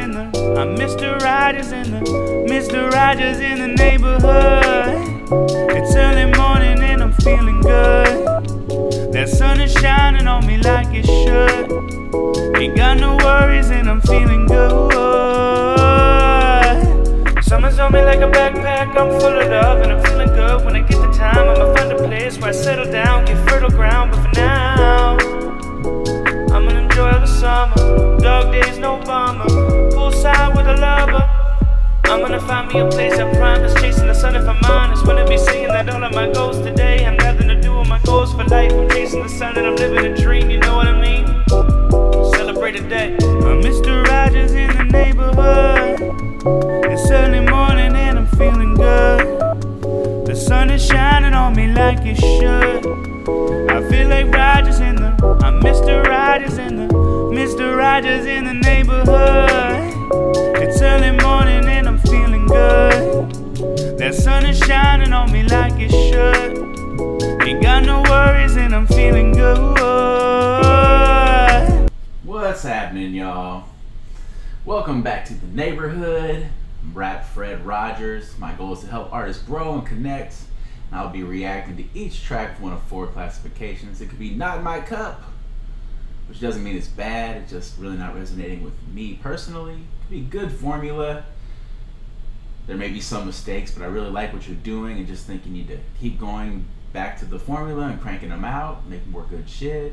in the, I'm Mr. Rogers in the, Mr. Rogers in the neighborhood. It's early morning and I'm feeling good. That sun is shining on me like it should. Ain't got no worries and I'm feeling good. Summer's on me like a backpack, I'm full of love and I'm feeling good. When I get the time, I'ma find a place where I settle down, get fertile ground. But for now, I'ma enjoy the summer. Dog days, no bummer. Poolside with a lover. I'm gonna find me a place I promise. Chasing the sun if I'm honest. Wanna be saying that all of my goals today have nothing to do with my goals for life. I'm chasing the sun and I'm living a dream, you know what I mean? Celebrate a day. I'm Mr. Rogers in the neighborhood. It's early morning and I'm feeling good. The sun is shining on me like it should. I feel like Rogers in the, I'm Mr. Rogers in the, Mr. Rogers in the neighborhood. It's early morning and I'm feeling good. That sun is shining on me like it should. Ain't got no worries and I'm feeling good. What's happening, y'all? Welcome back to the neighborhood. I'm rapfredrogers. My goal is to help artists grow and connect. And I'll be reacting to each track with one of 4 classifications. It could be not my cup, which doesn't mean it's bad. It's just really not resonating with me personally. It could be good formula. There may be some mistakes, but I really like what you're doing and just think you need to keep going back to the formula and cranking them out, making more good shit.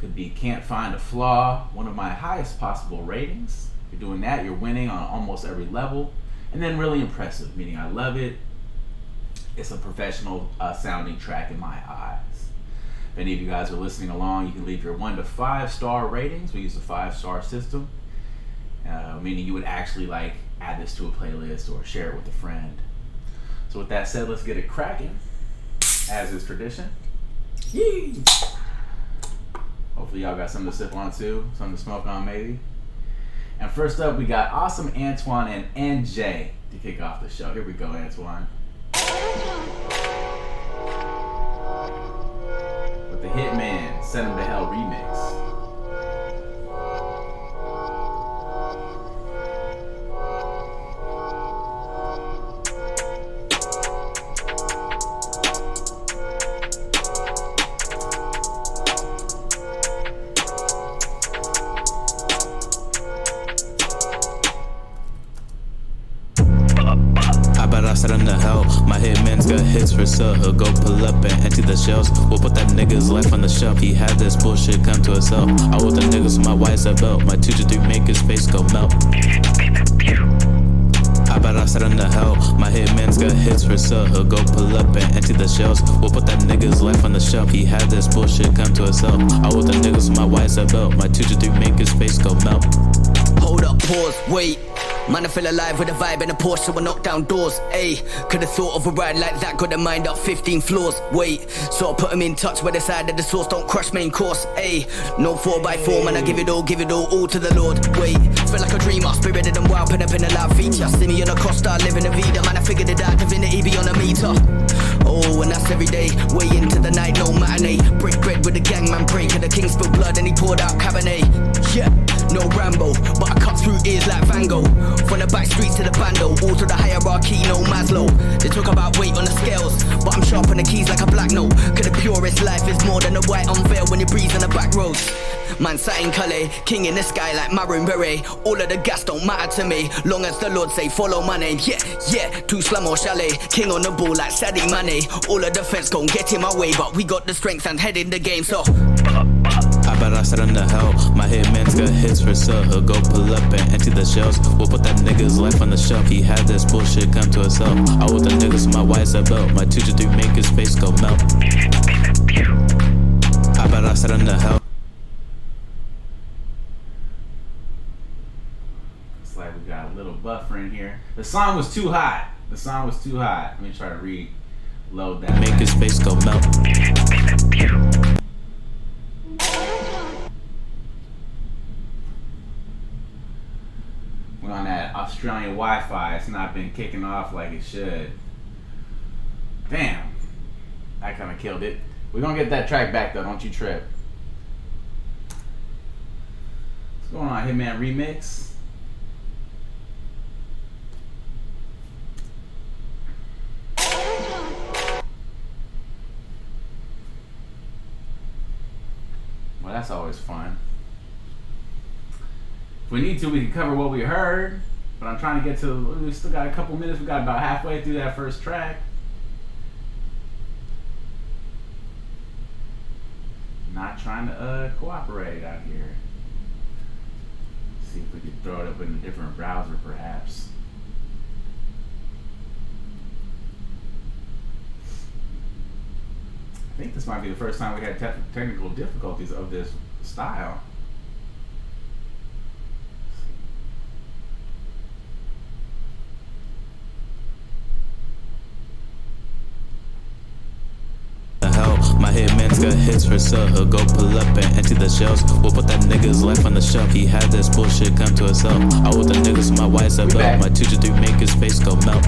Could be can't find a flaw, one of my highest possible ratings. If you're doing that, you're winning on almost every level. And then really impressive, meaning I love it. It's a professional sounding track in my eyes. If any of you guys are listening along, you can leave your 1 to 5 star ratings. We use a 5-star system, meaning you would actually like add this to a playlist or share it with a friend. So with that said, let's get it cracking, as is tradition. Yee! Hopefully y'all got something to sip on too, something to smoke on maybe. And first up, we got AwsomeAntwan and N.J. to kick off the show. Here we go, Antwan. With the Hitman, Send 'Em to Hell remix. Send him to hell. My hitman's got hits for sale. He'll go pull up and empty the shelves. We'll put that nigga's life on the shelf. He had this bullshit come to himself. I want the niggas with my YZL. My 2 to 3 make his face go melt. I bet I send him to hell. My hitman's got hits for sale. He'll go pull up and empty the shelves. We'll put that nigga's life on the shelf. He had this bullshit come to himself. I want the niggas with my YZL. My 2 to 3 make his face go melt. Hold up, pause, wait. Man, I feel alive with a vibe and a Porsche, so I knock down doors. Ayy, could've thought of a ride like that, got the mind up 15 floors. Wait, so I put him in touch with the side of the sauce, don't crush main course. Ayy, no 4x4, man, I give it all to the Lord. Wait, feel like a dreamer, spirited and wild, pin up in a loud feature. See me on a Costa, living a Vida, man, I figured it out, divinity be on a meter. Oh, and that's every day, way into the night, no matinee. Break bread with the gang, man, break, and the king spilled blood and he poured out Cabernet. Yeah, no Rambo, but I cut through ears like Van Gogh. From the back streets to the bando, all to the hierarchy, no Maslow. They talk about weight on the scales, but I'm sharp on the keys like a black note. Cause the purest life is more than a white unveil when you breathe on the back roads. Man sat in Calais, king in the sky like maroon beret. All of the gas don't matter to me, long as the Lord say follow my name. Yeah, yeah, to slum or chalet, king on the ball like Sadio Mane. All of the fence gon' get in my way, but we got the strength and head in the game, so I bet I send him to hell. My hitman's got hits for sale. He'll go pull up and empty the shelves. We'll put that nigga's life on the shelf. He had this bullshit come to himself. I want the niggas with my YZL. My 2 to 3 make his face go melt. I bet I send him to hell. It's like we got a little buffer in here. The song was too hot. The song was too hot. Let me try to reload that. Make his face go melt. On that Australian Wi-Fi, it's not been kicking off like it should. Damn, I kind of killed it. We're gonna get that track back though, don't you trip. What's going on, Hitman remix? that's always fun. If we need to, we can cover what we heard, but I'm trying to get to, we still got a couple minutes. We got about halfway through that first track. Not trying to cooperate out here. See if we could throw it up in a different browser, perhaps. I think this might be the first time we had technical difficulties of this style. My hitman's got hits for sale. He'll go pull up and empty the shelves. We'll put that nigga's life on the shelf. He had this bullshit come to himself. I want the niggas my YSL. My 2 to 3 make his face go melt.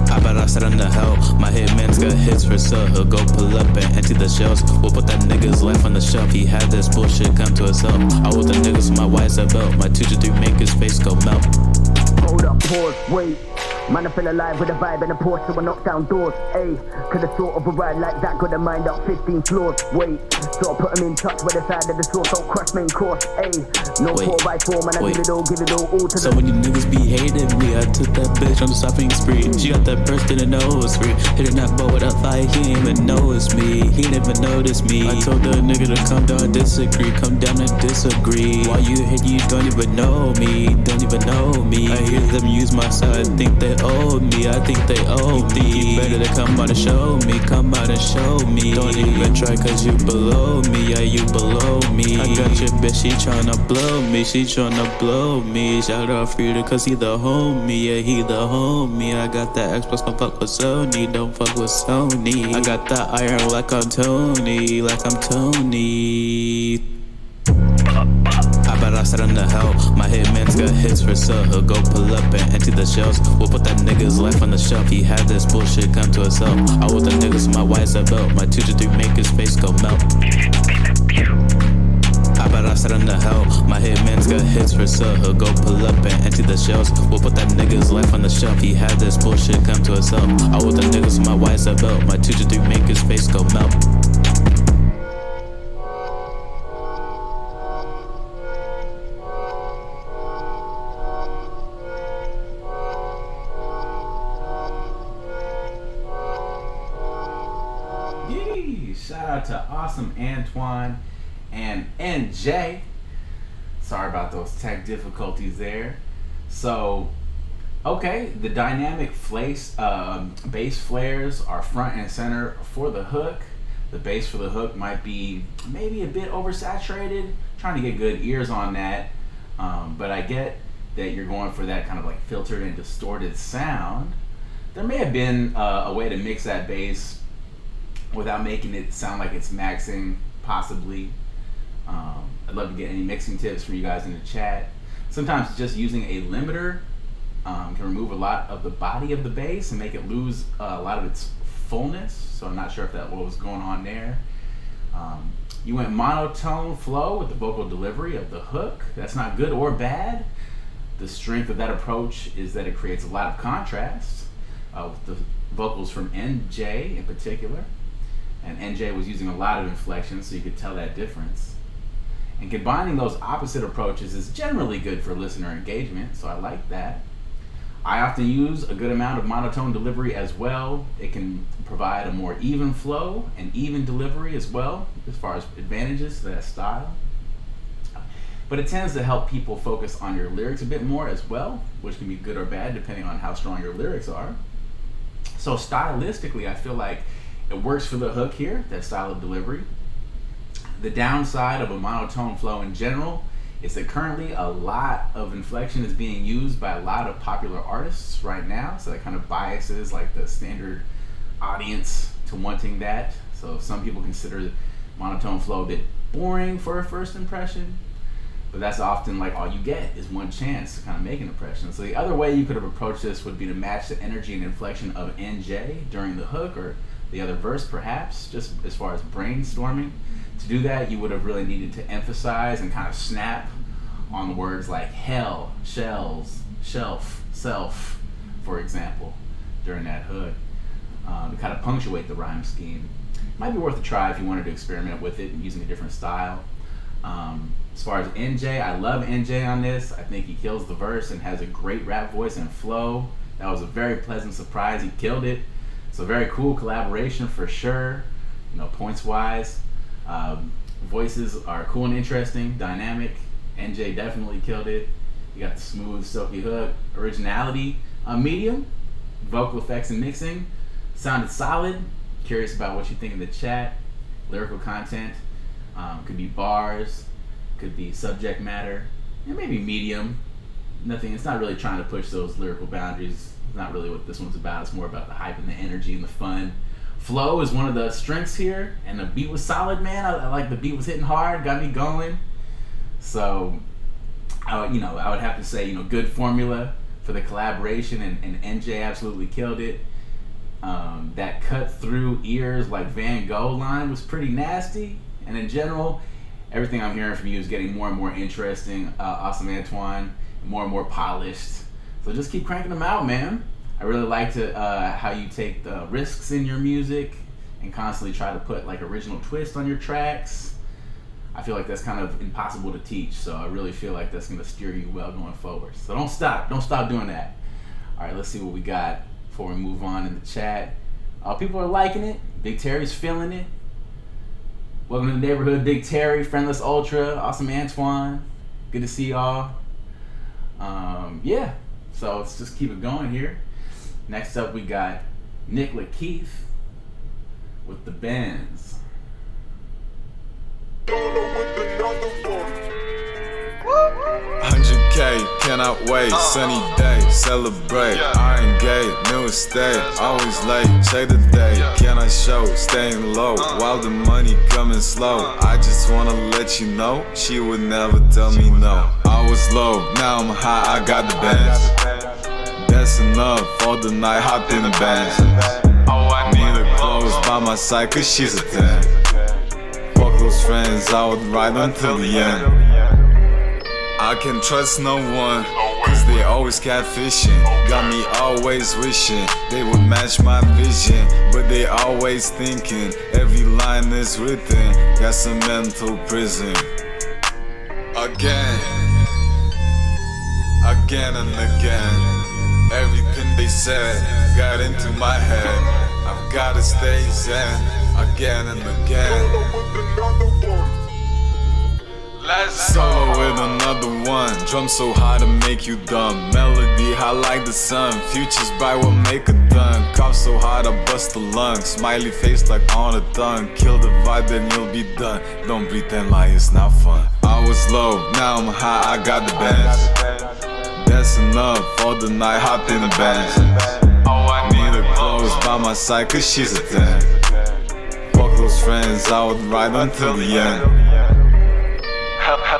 I bet I said on the hell. My hitman's got hits for sale. He'll go pull up and empty the shelves. We'll put that nigga's life on the shelf. He had this bullshit come to himself. I want the niggas my YSL. My 2 to 3 make his face go melt. Hold up, pause, wait. Man, I feel alive with a vibe and a Porsche, so I knock down doors, ayy. Could've thought of a ride like that, got a mind up 15 floors, wait. So I put them in touch with the side of the source, don't crush main course, ayy. No 4x4, man, I give it all to the... So when you niggas be hating me, I took that bitch on the shopping spree. She got that burst, didn't know it was free. Hitting that boy with a Fahim, he didn't even know it's me. He didn't even notice me. I told the nigga to come down and disagree, come down and disagree. While you hit, you don't even know me, don't even know me. I hear them use my side, think they owe me, I think they owe me. You better to come out and show me, come out and show me. Don't even try cause you below me, yeah you below me. I got your bitch, she tryna blow me, she tryna blow me. Shout out Fredo cause he the homie, yeah he the homie. I got that Xbox, don't fuck with Sony, don't fuck with Sony. I got that iron like I'm Tony, like I'm Tony. I bet I said on the hell. My hitman's got hits for sale. He'll go pull up and empty the shelves. We'll put that nigga's life on the shelf. He had this bullshit come to himself. I want the niggas my YSL. My 2 to 3 make his face go melt. I bet I said on the hell. My hitman's got hits for sale. He'll go pull up and empty the shelves. We'll put that nigga's life on the shelf. He had this bullshit come to himself. I want the niggas my YSL. My 2 to 3 make his face go melt. Shout out to AwsomeAntwan and NJ. Sorry about those tech difficulties there. So, okay, the dynamic bass flares are front and center for the hook. The bass for the hook might be maybe a bit oversaturated. Trying to get good ears on that, but I get that you're going for that kind of like filtered and distorted sound. There may have been a way to mix that bass without making it sound like it's maxing, possibly. I'd love to get any mixing tips from you guys in the chat. Sometimes just using a limiter can remove a lot of the body of the bass and make it lose a lot of its fullness. So I'm not sure if that what was going on there. You went monotone flow with the vocal delivery of the hook. That's not good or bad. The strength of that approach is that it creates a lot of contrast with the vocals from NJ in particular. And NJ was using a lot of inflection, so you could tell that difference. And combining those opposite approaches is generally good for listener engagement, so I like that. I often use a good amount of monotone delivery as well. It can provide a more even flow and even delivery as well, as far as advantages to that style. But it tends to help people focus on your lyrics a bit more as well, which can be good or bad depending on how strong your lyrics are. So stylistically, I feel like it works for the hook here, that style of delivery. The downside of a monotone flow in general is that currently a lot of inflection is being used by a lot of popular artists right now, so that kind of biases like the standard audience to wanting that. So some people consider monotone flow a bit boring for a first impression, but that's often like all you get is one chance to kind of make an impression. So the other way you could have approached this would be to match the energy and inflection of NJ during the hook or the other verse perhaps, just as far as brainstorming. To do that, you would have really needed to emphasize and kind of snap on the words like hell, shells, shelf, self, for example, during that hook, to kind of punctuate the rhyme scheme. might be worth a try if you wanted to experiment with it and using a different style. As far as NJ, I love NJ on this. I think he kills the verse and has a great rap voice and flow. That was a very pleasant surprise. He killed it. It's a very cool collaboration for sure. You know, points wise, voices are cool and interesting, dynamic. NJ definitely killed it. You got the smooth, silky hook, originality, medium, vocal effects and mixing. Sounded solid. Curious about what you think in the chat. Lyrical content, could be bars, could be subject matter, and maybe medium. Nothing, it's not really trying to push those lyrical boundaries. It's not really what this one's about. It's more about the hype and the energy and the fun. Flow is one of the strengths here, and the beat was solid, man. I like the beat was hitting hard, got me going. So, I would have to say, good formula for the collaboration, and NJ absolutely killed it. That cut through ears like Van Gogh line was pretty nasty, and in general, everything I'm hearing from you is getting more and more interesting. AwsomeAntwan, more and more polished. So just keep cranking them out, man. I really like how you take the risks in your music and constantly try to put like original twist on your tracks. I feel like that's kind of impossible to teach, so I really feel like that's going to steer you well going forward. So don't stop doing that. All right, let's see what we got before we move on in the chat. People are liking it. Big Terry's feeling it. Welcome to the neighborhood, Big Terry, Friendless Ultra, AwsomeAntwan. Good to see y'all. Yeah, so let's just keep it going here. Next up, we got Nic Lakeith with the Benz. 100K, cannot wait, sunny day, celebrate, I ain't gay, new estate, always late, check the day, can I show, staying low, while the money coming slow, I just wanna let you know, she would never tell me no, I was low, now I'm high, I got the bands, that's enough for the night, hopped in the bands, need her clothes by my side, cause she's a 10, fuck those friends, I would ride until the end. I can trust no one, cause they always catfishing. Got me always wishing they would match my vision, but they always thinking every line is written. That's a mental prison. Again and again, everything they said got into my head. I've gotta stay zen again and again. Solo with another one, drum so hard to make you dumb. Melody high like the sun, futures bright will make a done. Cough so hard I bust the lungs, smiley face like on a tongue. Kill the vibe then you'll be done, don't pretend like it's not fun. I was low, now I'm high, I got the bands. That's enough for the night, hopped in the bands. Need her clothes by my side cause she's a 10. Fuck those friends, I would ride until the end.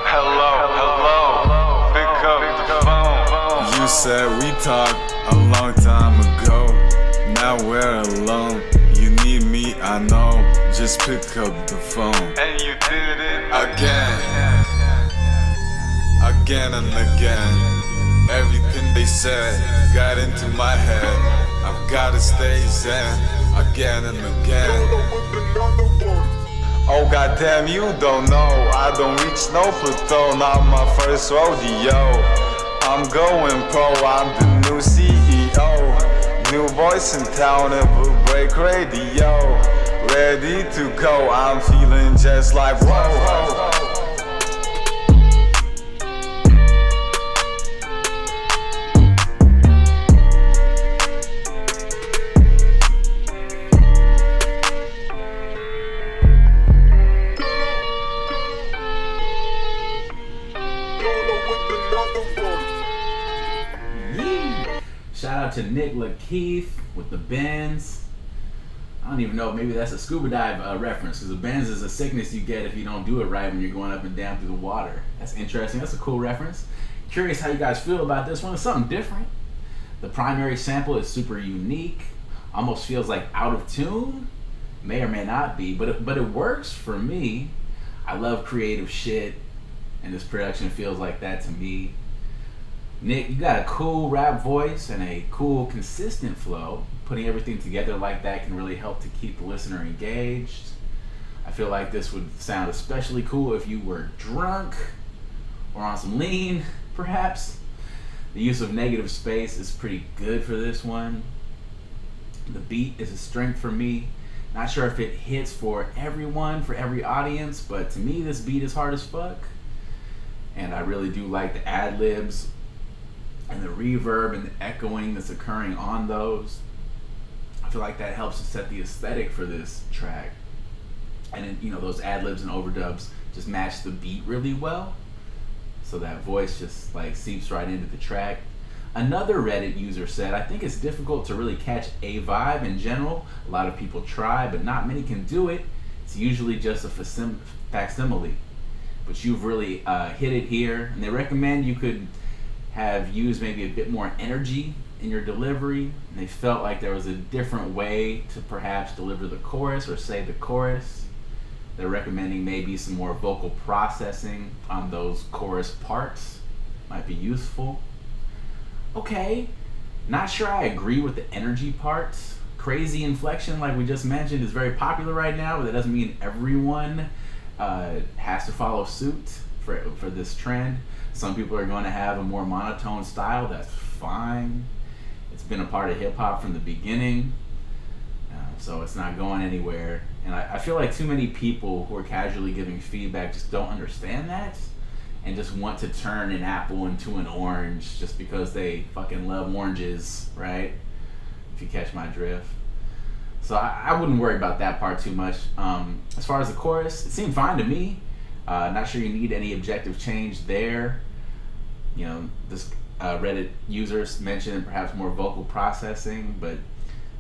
Hello, pick up the phone. You said we talked a long time ago, now we're alone. You need me, I know, just pick up the phone. And you did it again and again. Everything they said got into my head. I've gotta stay zen again and again. Oh goddamn, you don't know, I don't reach no plateau, not my first rodeo. I'm going pro, I'm the new CEO. New voice in town, it will break radio. Ready to go, I'm feeling just like whoa. To Nic Lakeith with the Benz. I don't even know, maybe that's a scuba dive reference, because the Benz is a sickness you get if you don't do it right when you're going up and down through the water. That's interesting, that's a cool reference. Curious how you guys feel about this one. It's something different. The primary sample is super unique, almost feels like out of tune. May or may not be, but it works for me. I love creative shit, and this production feels like that to me. Nick, you got a cool rap voice and a cool, consistent flow. Putting everything together like that can really help to keep the listener engaged. I feel like this would sound especially cool if you were drunk or on some lean, perhaps. The use of negative space is pretty good for this one. The beat is a strength for me. Not sure if it hits for everyone, for every audience, but to me this beat is hard as fuck. And I really do like the ad-libs and the reverb and the echoing that's occurring on those. I feel like that helps to set the aesthetic for this track. And then, you know, those ad-libs and overdubs just match the beat really well. So that voice just like seeps right into the track. Another Reddit user said, I think it's difficult to really catch a vibe in general. A lot of people try, but not many can do it. It's usually just a facsimile. But you've really hit it here. And they recommend you could have used maybe a bit more energy in your delivery. And they felt like there was a different way to perhaps deliver the chorus or say the chorus. They're recommending maybe some more vocal processing on those chorus parts. Might be useful. Okay, not sure I agree with the energy parts. Crazy inflection, like we just mentioned, is very popular right now, but that doesn't mean everyone has to follow suit for this trend. Some people are going to have a more monotone style. That's fine. It's been a part of hip-hop from the beginning, so it's not going anywhere. And I feel like too many people who are casually giving feedback just don't understand that and just want to turn an apple into an orange just because they fucking love oranges, right? If you catch my drift. So I wouldn't worry about that part too much. As far as the chorus, it seemed fine to me. Not sure you need any objective change there. You know, this Reddit users mentioned perhaps more vocal processing, but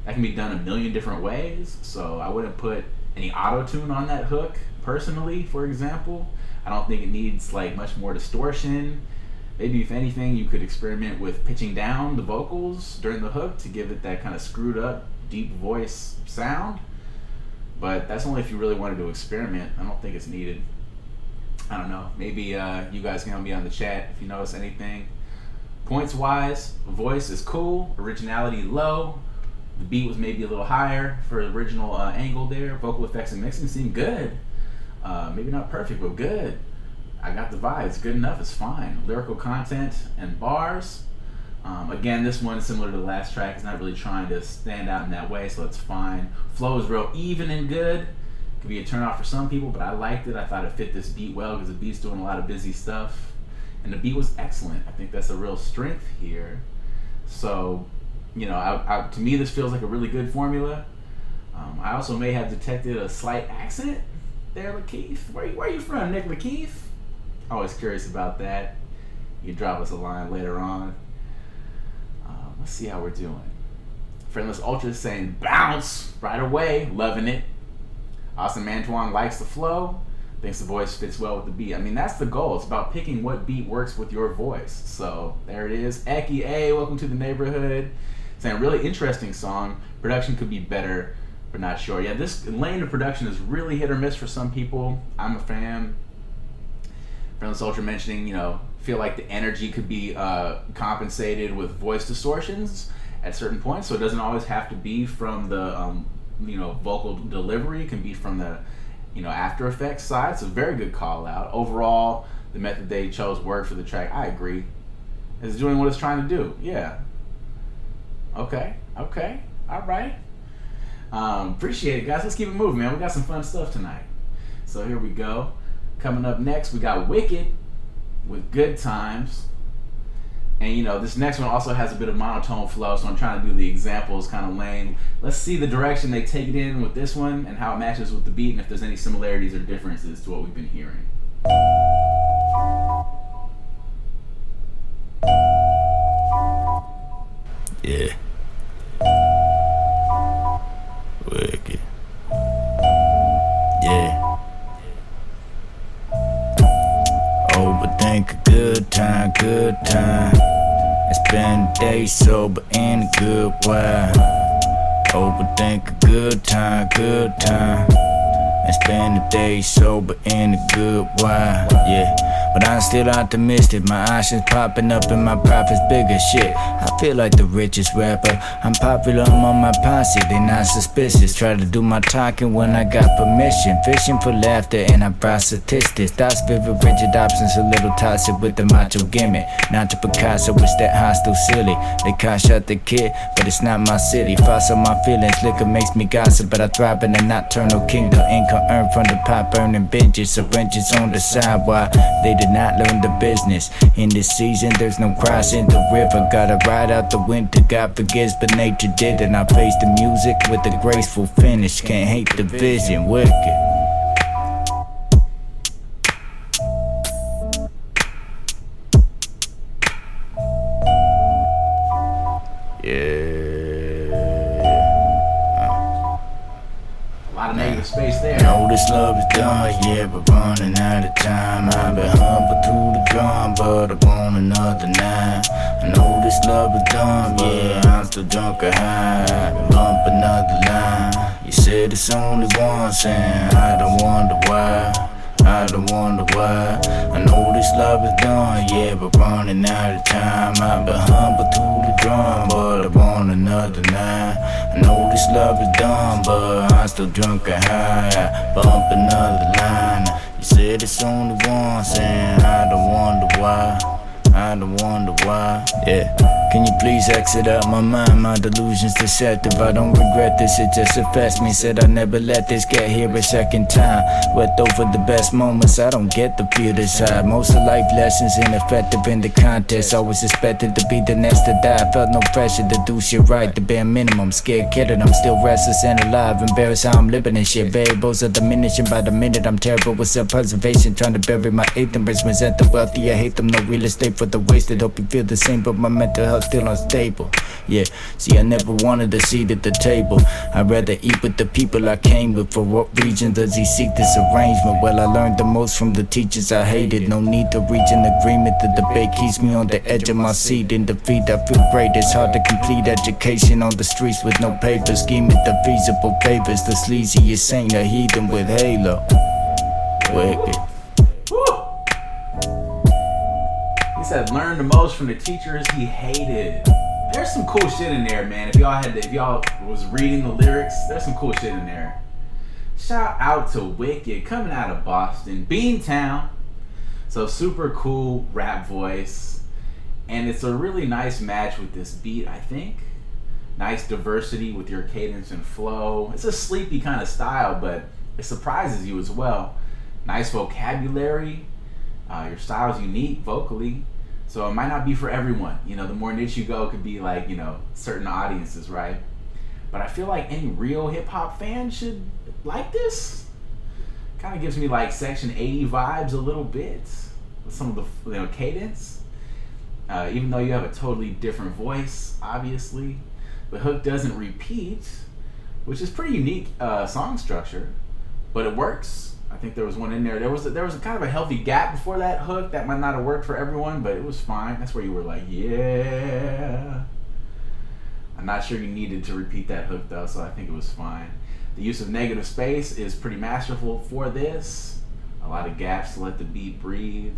that can be done a million different ways. So I wouldn't put any auto-tune on that hook, personally, for example. I don't think it needs like much more distortion. Maybe if anything, you could experiment with pitching down the vocals during the hook to give it that kind of screwed up, deep voice sound. But that's only if you really wanted to experiment. I don't think it's needed. I don't know. Maybe you guys can help me on the chat if you notice anything. Points wise, voice is cool, originality low. The beat was maybe a little higher for the original angle there. Vocal effects and mixing seemed good. Maybe not perfect, but good. I got the vibe. It's good enough. It's fine. Lyrical content and bars. Again, this one, similar to the last track, is not really trying to stand out in that way, so it's fine. Flow is real even and good. Could be a turn off for some people, but I liked it. I thought it fit this beat well because the beat's doing a lot of busy stuff. And the beat was excellent. I think that's a real strength here. So, you know, to me, this feels like a really good formula. I also may have detected a slight accent there, Lakeith. Where are you from, Nic Lakeith? Always curious about that. You can drop us a line later on. Let's see how we're doing. Friendless Ultra is saying bounce right away, loving it. AwsomeAntwan likes the flow, thinks the voice fits well with the beat. I mean, that's the goal. It's about picking what beat works with your voice. So there it is. Eki A, welcome to the neighborhood. Saying really interesting song. Production could be better, but not sure. Yeah, this lane of production is really hit or miss for some people. I'm a fan. Friendless Ultra mentioning, you know, feel like the energy could be compensated with voice distortions at certain points. So it doesn't always have to be from the, you know, vocal delivery. It can be from the, you know, After Effects side. It's a very good call out. Overall, the method they chose worked for the track. I agree. It's doing what it's trying to do. Yeah. Okay. All right. Appreciate it, guys. Let's keep it moving, man. We got some fun stuff tonight. So here we go. Coming up next, we got Wicked with Good Times. And you know, this next one also has a bit of monotone flow, so I'm trying to do the examples kind of lame. Let's see the direction they take it in with this one and how it matches with the beat and if there's any similarities or differences to what we've been hearing. Yeah. Wicked. Yeah. Overthink a good time, good time. And spend the day sober in a good way. Overthink a good time, good time. And spend the day sober in a good way. Yeah. but I'm still optimistic. My options popping up and my profits bigger. Shit, I feel like the richest rapper. I'm popular among my posse, they not suspicious. Try to do my talking when I got permission. Fishing for laughter and I brought statistics. Thoughts vivid, rigid options, a little toxic with the macho gimmick. Not to Picasso, it's that hostile silly. They caught shot the kid, but it's not my city. Fossil my feelings, liquor makes me gossip, but I thrive in a nocturnal kingdom. Income earned from the pot burning binges, syringes on the side while they did not learn the business. In this season, there's no crossing the river. Gotta ride out the winter, God forgives, but nature did it. I face the music with a graceful finish. Can't hate the vision, wicked. A lot of negative space there. Know this love is done, yeah, but running out of time. I've been humble through the drum, but I want another nine. I know this love is done, yeah, I'm still drunk or high. Bump another line. You said it's only once, and I don't wonder why. I don't wonder why. I know this love is done, yeah, but running out of time. I've been humble through the drum, but I want another nine. I know this love is done, but I'm still drunk and high. I bump another line. You said it's only once, and I don't wonder why. I don't wonder why. Yeah. Can you please exit out my mind? My delusion's deceptive. I don't regret this, it just affects me. Said I never let this get here a second time. Wept over the best moments, I don't get the feel this high. Most of life lessons ineffective in the contest. Always expected to be the next to die. Felt no pressure to do shit right, the bare minimum. Scared kidding, I'm still restless and alive. Embarrassed how I'm living and shit. Variables are diminishing by the minute. I'm terrible with self-preservation, trying to bury my ignorance. Resent the wealthy, I hate them. No real estate for the wasted. Hope you feel the same, but my mental health still unstable. Yeah, see, I never wanted a seat at the table. I'd rather eat with the people I came with. For what reason does he seek this arrangement? Well, I learned the most from the teachers I hated. No need to reach an agreement. The debate keeps me on the edge of my seat. In defeat, I feel great. It's hard to complete education on the streets with no paper. Scheming the feasible favors. The sleaziest saint, a heathen with halo. Wicked. He said learn the most from the teachers he hated. There's some cool shit in there, man. If y'all was reading the lyrics, there's some cool shit in there. Shout out to Wicked, coming out of Boston, Beantown. So super cool rap voice. And it's a really nice match with this beat, I think. Nice diversity with your cadence and flow. It's a sleepy kind of style, but it surprises you as well. Nice vocabulary. Your style is unique vocally. So it might not be for everyone. You know, the more niche you go, it could be like, you know, certain audiences, right? But I feel like any real hip hop fan should like this. Kind of gives me like Section 80 vibes a little bit with some of the, you know, cadence. Even though you have a totally different voice, obviously. The hook doesn't repeat, which is pretty unique song structure, but it works. I think there was one in there. There was a kind of a healthy gap before that hook that might not have worked for everyone, but it was fine. That's where you were like, yeah. I'm not sure you needed to repeat that hook though, so I think it was fine. The use of negative space is pretty masterful for this. A lot of gaps to let the beat breathe.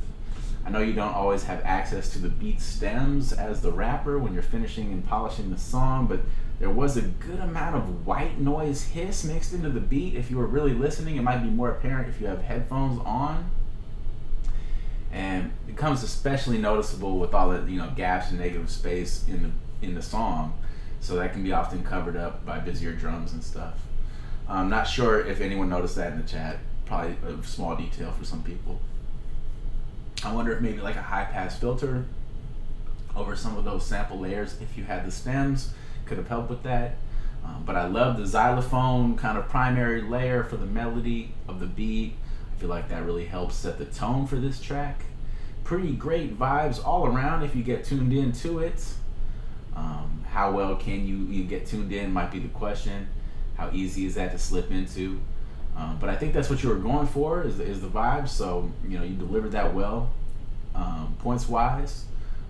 I know you don't always have access to the beat stems as the rapper when you're finishing and polishing the song, but there was a good amount of white noise hiss mixed into the beat. If you were really listening, it might be more apparent if you have headphones on. And it becomes especially noticeable with all the, you know, gaps and negative space in the song. So that can be often covered up by busier drums and stuff. I'm not sure if anyone noticed that in the chat. Probably a small detail for some people. I wonder if maybe like a high pass filter over some of those sample layers, if you had the stems, could have helped with that. But I love the xylophone kind of primary layer for the melody of the beat. I feel like that really helps set the tone for this track. Pretty great vibes all around if you get tuned into it. How well can you get tuned in might be the question. How easy is that to slip into? But I think that's what you were going for, is the vibe. So, you know, you delivered that well. Points wise,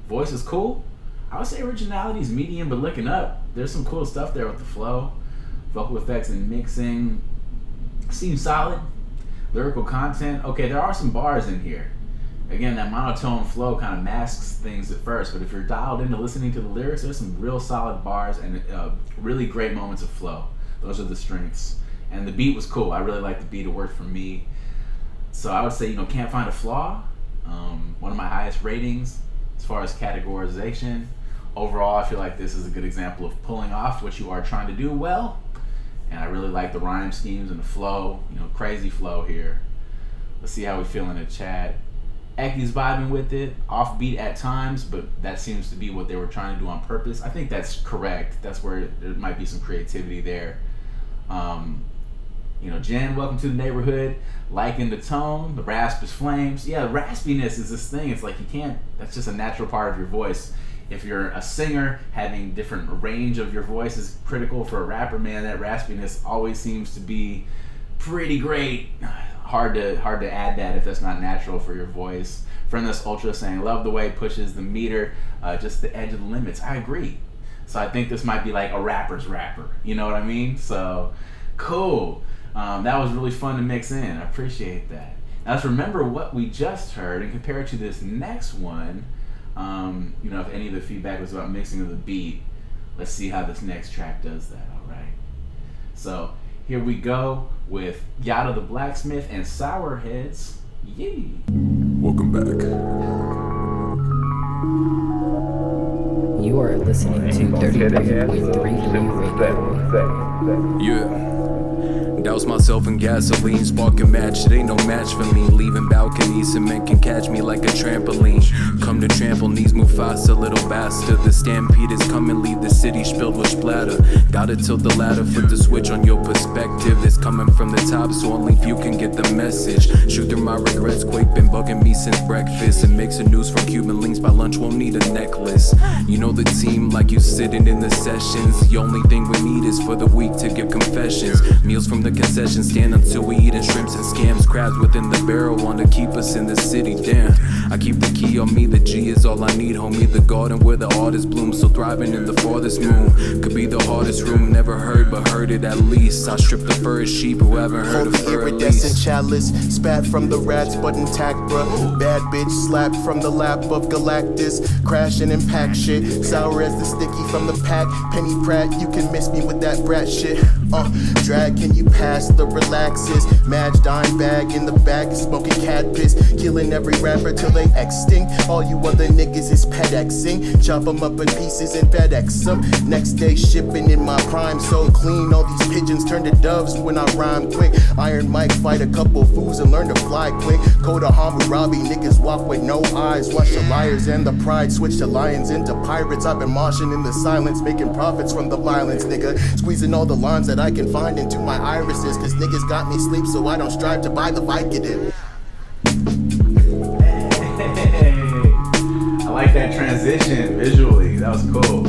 voice is cool. I would say originality is medium, but looking up, there's some cool stuff there with the flow. Vocal effects and mixing seems solid. Lyrical content, okay, there are some bars in here. Again, that monotone flow kind of masks things at first, but if you're dialed into listening to the lyrics, there's some real solid bars and really great moments of flow. Those are the strengths. And the beat was cool. I really liked the beat. It worked for me. So I would say, can't find a flaw. One of my highest ratings as far as categorization. Overall, I feel like this is a good example of pulling off what you are trying to do well. And I really like the rhyme schemes and the flow. Crazy flow here. Let's see how we feel in the chat. Ecky's vibing with it, offbeat at times, but that seems to be what they were trying to do on purpose. I think that's correct. That's where there might be some creativity there. Jen, welcome to the neighborhood. Liking the tone, the rasp is flames. Yeah, the raspiness is this thing. It's like that's just a natural part of your voice. If you're a singer, having different range of your voice is critical. For a rapper, man, that raspiness always seems to be pretty great. Hard to add that if that's not natural for your voice. Friendless Ultra saying, love the way it pushes the meter, just the edge of the limits. I agree. So I think this might be like a rapper's rapper. You know what I mean? So, cool. That was really fun to mix in. I appreciate that. Now let's remember what we just heard and compare it to this next one. If any of the feedback was about mixing of the beat, let's see how this next track does that, all right? So, here we go with Yatta the Blacksmith and Sourheads. Yee. Welcome back. You are listening to 33 with 3 Radio. Yeah. Douse myself in gasoline, spark and match. It ain't no match for me. Leaving balconies, cement can catch me like a trampoline. Come to trample knees, move fast, a little bastard. The stampede is coming, leave the city spilled with splatter. Gotta tilt the ladder, flip the switch on your perspective. It's coming from the top, so only few can get the message. Shoot through my regrets, Quake been bugging me since breakfast. And mixing news from Cuban links, by lunch won't need a necklace. You know the team like you sitting in the sessions. The only thing we need is for the week to give confessions. Meals from the concession stand until we eating shrimps and scams. Crabs within the barrel want to keep us in the city, damn. I keep the key on me, the G is all I need, homie. The garden where the artist blooms, so thriving in the farthest moon. Could be the hardest room, never heard but heard it at least. I strip the furry sheep who haven't heard of her at Iridescent least. chalice, spat from the rats but intact, bruh. Bad bitch slapped from the lap of Galactus. Crashing and pack shit, sour as the sticky from the pack. Penny Pratt, you can miss me with that brat shit. Drag, can you pass the relaxes? Madge dime bag in the bag, smoking cat piss. Killing every rapper till they extinct. All you other niggas is pedexing. Chop them up in pieces and FedEx them. Next day shipping in my prime, so clean. All these pigeons turn to doves when I rhyme quick. Iron Mike fight a couple fools and learn to fly quick. Code of Hammurabi, niggas walk with no eyes. Watch the liars and the pride switch to lions into pirates. I've been moshing in the silence, making profits from the violence, nigga. Squeezing all the lines that I can find into my irises. Cause niggas got me sleep, so I don't strive to buy the Vicodin. Hey, I like that transition visually. That was cool.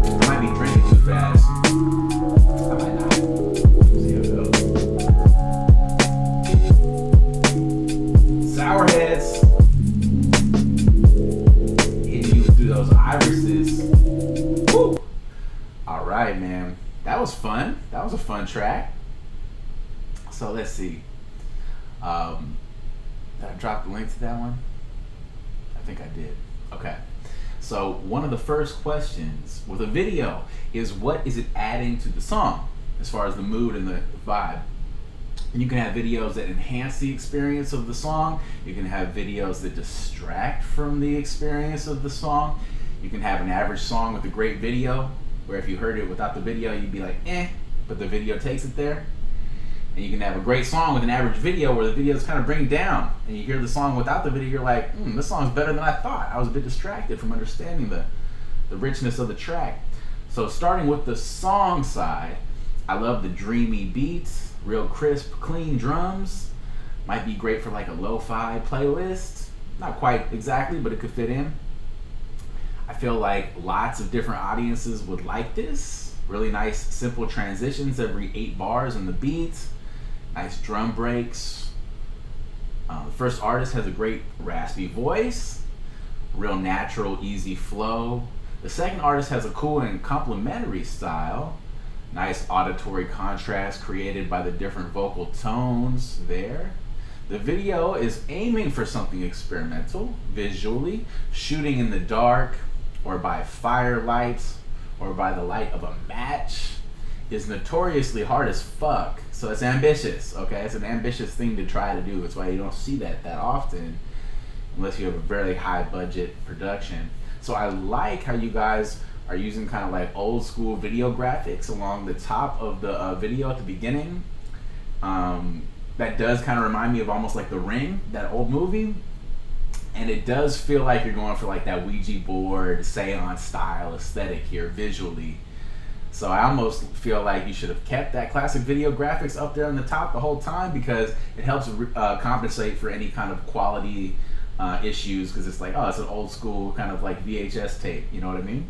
I might be drinking too fast. I might not. See how it goes. Sourheads. Hitting you through those irises. Woo! All right, man. That was fun. That was a fun track. So let's see. Did I drop the link to that one? I think I did. Okay. So one of the first questions with a video is, what is it adding to the song as far as the mood and the vibe? And you can have videos that enhance the experience of the song. You can have videos that distract from the experience of the song. You can have an average song with a great video, where if you heard it without the video, you'd be like, eh, but the video takes it there. And you can have a great song with an average video where the video is kind of bring down, and you hear the song without the video, you're like, this song's better than I thought. I was a bit distracted from understanding the richness of the track. So starting with the song side, I love the dreamy beats, real crisp, clean drums. Might be great for like a lo-fi playlist. Not quite exactly, but it could fit in. I feel like lots of different audiences would like this. Really nice, simple transitions every 8 bars in the beat. Nice drum breaks. The first artist has a great raspy voice. Real natural, easy flow. The second artist has a cool and complementary style. Nice auditory contrast created by the different vocal tones there. The video is aiming for something experimental, visually, shooting in the dark, or by firelight, or by the light of a match, is notoriously hard as fuck. So it's ambitious, okay? It's an ambitious thing to try to do. That's why you don't see that often, unless you have a very high budget production. So I like how you guys are using kind of like old school video graphics along the top of the video at the beginning. That does kind of remind me of almost like The Ring, that old movie. And it does feel like you're going for like that Ouija board, seance style aesthetic here visually. So I almost feel like you should have kept that classic video graphics up there on the top the whole time, because it helps compensate for any kind of quality issues, because it's like, oh, it's an old school kind of like VHS tape, you know what I mean?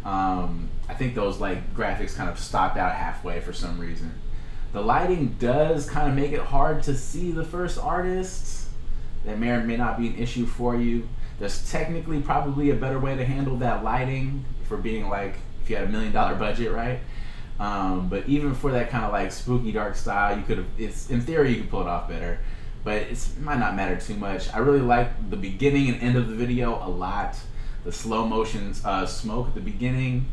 I think those like graphics kind of stopped out halfway for some reason. The lighting does kind of make it hard to see the first artists. That may or may not be an issue for you. There's technically probably a better way to handle that lighting for being like, if you had $1 million budget, right? But even for that kind of like spooky dark style, you could have, it's in theory you could pull it off better, but it might not matter too much. I really like the beginning and end of the video a lot. The slow motion smoke at the beginning,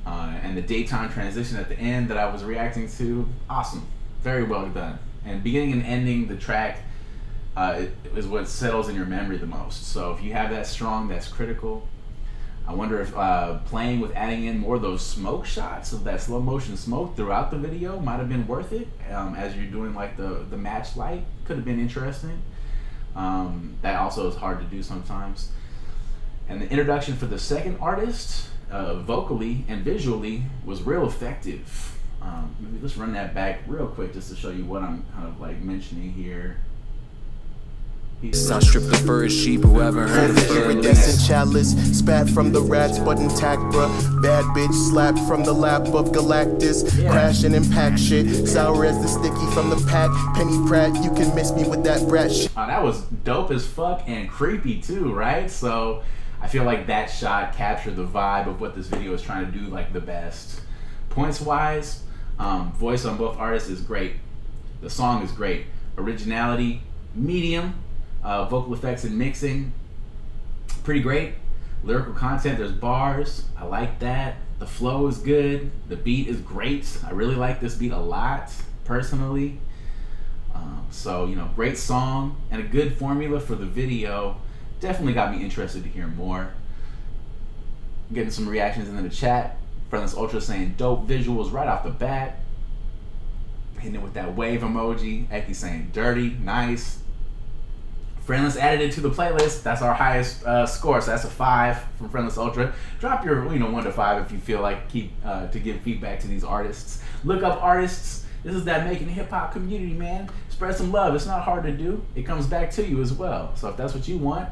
and the daytime transition at the end that I was reacting to, awesome, very well done. And beginning and ending the track is what settles in your memory the most. So if you have that strong, that's critical. I wonder if playing with adding in more of those smoke shots of that slow motion smoke throughout the video might have been worth it, as you're doing like the match light. Could have been interesting. That also is hard to do sometimes. And the introduction for the second artist, vocally and visually, was real effective. Maybe let's run that back real quick just to show you what I'm kind of like mentioning here. I strip the fur sheep, whoever heard of the iridescent chalice, spat from the rat's butt intact, bruh. Bad bitch slapped from the lap of Galactus. Yeah. Crashing and pack shit, sour as the sticky from the pack. Penny Pratt, you can miss me with that brat shit. That was dope as fuck and creepy too, right? So I feel like that shot captured the vibe of what this video is trying to do like the best. Points wise, voice on both artists is great. The song is great. Originality, medium. Vocal effects and mixing, pretty great. Lyrical content, there's bars, I like that. The flow is good, the beat is great. I really like this beat a lot, personally. So, you know, great song and a good formula for the video. Definitely got me interested to hear more. Getting some reactions in the chat. Friendless Ultra saying dope visuals right off the bat. Hitting it with that wave emoji. Eki saying dirty, nice. Friendless added it to the playlist. That's our highest score, so that's a 5 from Friendless Ultra. Drop your 1 to 5 if you feel like to give feedback to these artists. Look up artists. This is that making hip hop community, man. Spread some love. It's not hard to do. It comes back to you as well. So if that's what you want,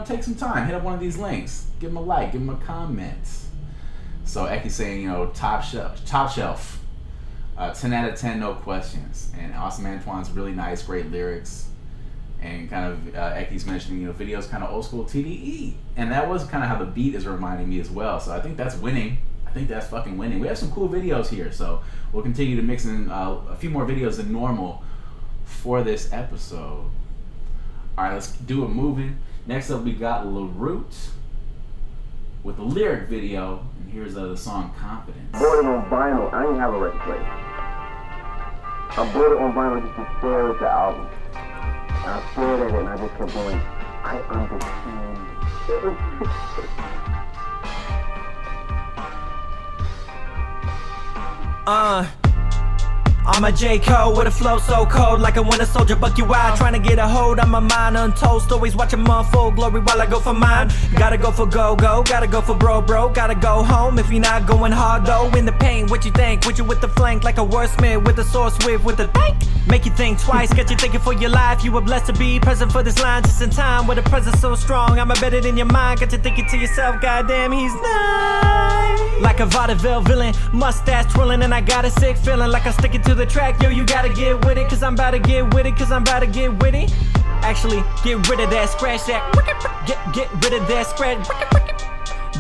take some time. Hit up one of these links. Give them a like. Give them a comment. So Eki saying, top shelf. 10 out of 10, no questions. And AwsomeAntwan's really nice, great lyrics. And kind of Eki's mentioning, videos kind of old school TDE, and that was kind of how the beat is reminding me as well. So I think that's winning. I think that's fucking winning. We have some cool videos here, so we'll continue to mix in a few more videos than normal for this episode. All right, let's do it moving. Next up, we got LiRoot with a lyric video, and here's the song Confidence. Bought it on vinyl. I didn't have a record player. I bought it on vinyl just to stare at the album. And I stared at it and I just kept going, I understand. I'm a J. Cole with a flow so cold, like a winter soldier, buck you out. Trying to get a hold on my mind, untold stories, watch them unfold glory while I go for mine. Gotta go for go, gotta go for bro, gotta go home if you're not going hard though. In the pain, what you think? With you with the flank, like a wordsmith with a source with a thank. Make you think twice, get you thinking for your life. You were blessed to be present for this line, just in time with a presence so strong. I'm embedded in your mind, got you thinking to yourself, goddamn, he's nice. Like a vaudeville villain, mustache twirling, and I got a sick feeling like I'm sticking to the track. Yo, you gotta get with it, cause I'm about to get with it, cause I'm about to get witty. Actually, get rid of that, scratch that. Get rid of that, scratch.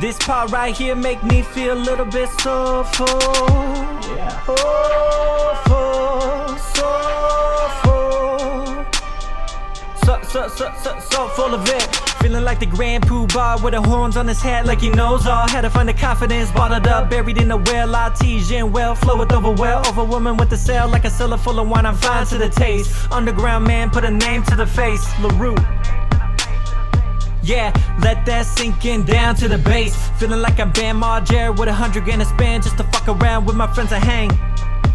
This part right here make me feel a little bit soulful. Yeah. So full of it. Feeling like the Grand Poobah with the horns on his head like he knows all. Had to find the confidence, bottled up, buried in the well. Artesian well, flow with over well. Over woman with the sail like a cellar full of wine. I'm fine to the taste. Underground man, put a name to the face. LiRoot. Yeah, let that sink in down to the base. Feeling like I'm Bam Margera with 100 grand to spend just to fuck around with my friends and hang.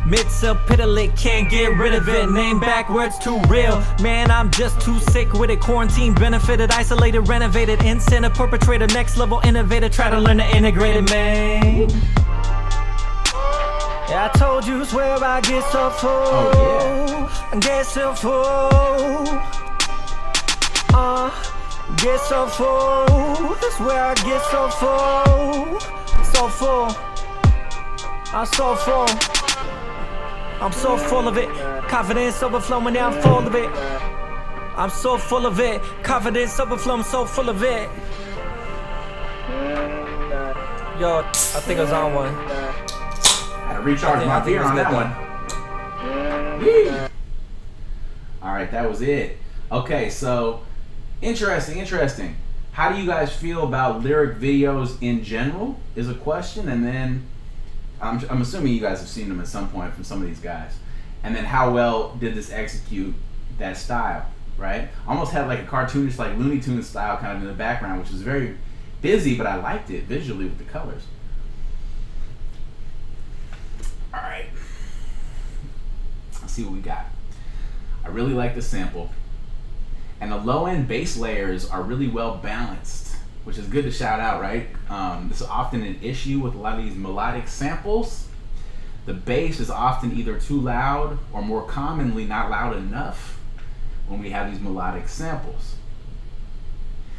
Mid-sell piddle, can't get rid of it. Name backwards, too real. Man, I'm just too sick with it. Quarantine benefited, isolated, renovated. Incentive perpetrator, next level innovator. Try to learn to integrate it, man. Yeah, I told you it's where I get so full. Oh, yeah. Get so full. Get so full. That's where I get so full. So full. I'm so full. I'm so full of it. Confidence overflowing, now I'm full of it. I'm so full of it. Confidence overflowing, so full of it. Yo, I think I was on one. I had to recharge my beer on that one. Yee. All right, that was it. Okay, so interesting. How do you guys feel about lyric videos in general is a question, and then I'm assuming you guys have seen them at some point from some of these guys. And then how well did this execute that style, right? Almost had like a cartoonish, like Looney Tunes style kind of in the background, which was very busy, but I liked it visually with the colors. All right, let's see what we got. I really like the sample. And the low end bass layers are really well balanced, which is good to shout out, right? This is often an issue with a lot of these melodic samples. The bass is often either too loud or more commonly not loud enough when we have these melodic samples.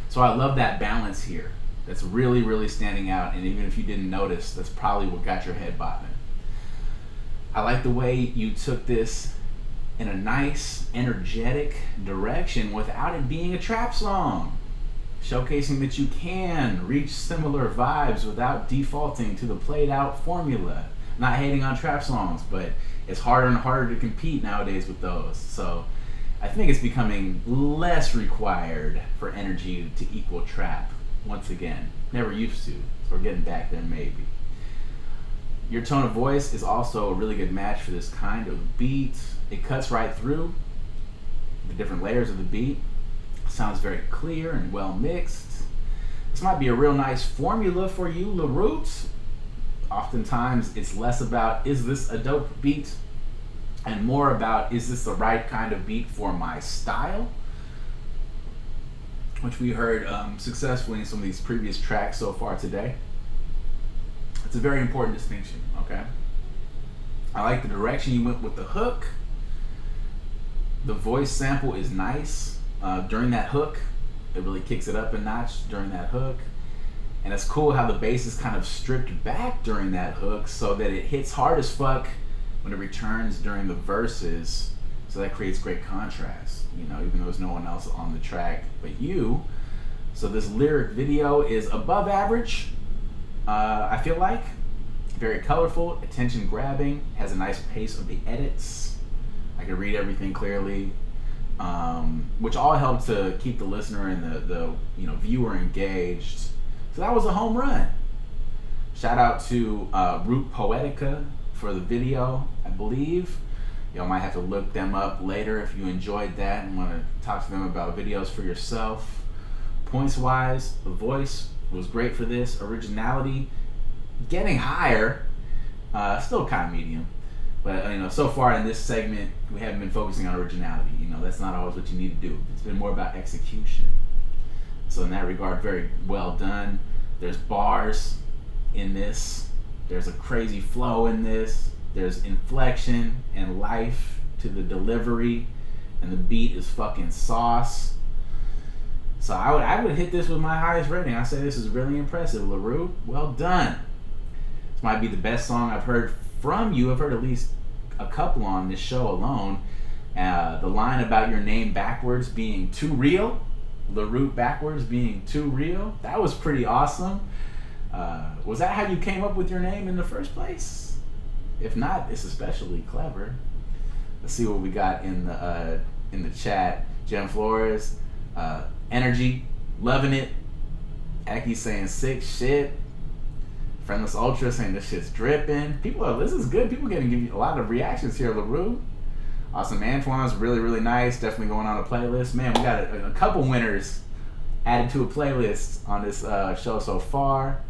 So I love that balance here. That's really, really standing out, and even if you didn't notice, that's probably what got your head bobbing. I like the way you took this in a nice, energetic direction without it being a trap song. Showcasing that you can reach similar vibes without defaulting to the played out formula. Not hating on trap songs, but it's harder and harder to compete nowadays with those. So I think it's becoming less required for energy to equal trap. Once again, never used to, so we're getting back there maybe. Your tone of voice is also a really good match for this kind of beat. It cuts right through the different layers of the beat. Sounds very clear and well mixed. This might be a real nice formula for you, LiRoot. Oftentimes it's less about, is this a dope beat? And more about, is this the right kind of beat for my style? Which we heard successfully in some of these previous tracks so far today. It's a very important distinction, okay? I like the direction you went with the hook. The voice sample is nice. During that hook, it really kicks it up a notch during that hook. And it's cool how the bass is kind of stripped back during that hook so that it hits hard as fuck when it returns during the verses. So that creates great contrast, you know, even though there's no one else on the track but you. So this lyric video is above average, I feel like. Very colorful, attention grabbing, has a nice pace of the edits. I can read everything clearly. Which all help to keep the listener and the viewer engaged. So that was a home run. Shout out to Root Poetica for the video, I believe. Y'all might have to look them up later if you enjoyed that and want to talk to them about videos for yourself. Points wise, the voice was great for this. Originality, getting higher, still kind of medium. But so far in this segment, we haven't been focusing on originality. That's not always what you need to do. It's been more about execution. So in that regard, very well done. There's bars in this. There's a crazy flow in this. There's inflection and life to the delivery, and the beat is fucking sauce. So I would hit this with my highest rating. I say this is really impressive, LiRoot. Well done. This might be the best song I've heard from you. I've heard at least a couple on this show alone. The line about your name backwards being too real, LiRoot backwards being too real, that was pretty awesome. Was that how you came up with your name in the first place? If not, it's especially clever. Let's see what we got in the chat. Jem Flores, energy, loving it. Aki saying sick shit. Friendless Ultra saying this shit's dripping. This is good. People getting give you a lot of reactions here, LiRoot. AwsomeAntwan's really, really nice. Definitely going on a playlist. Man, we got a couple winners added to a playlist on this show so far.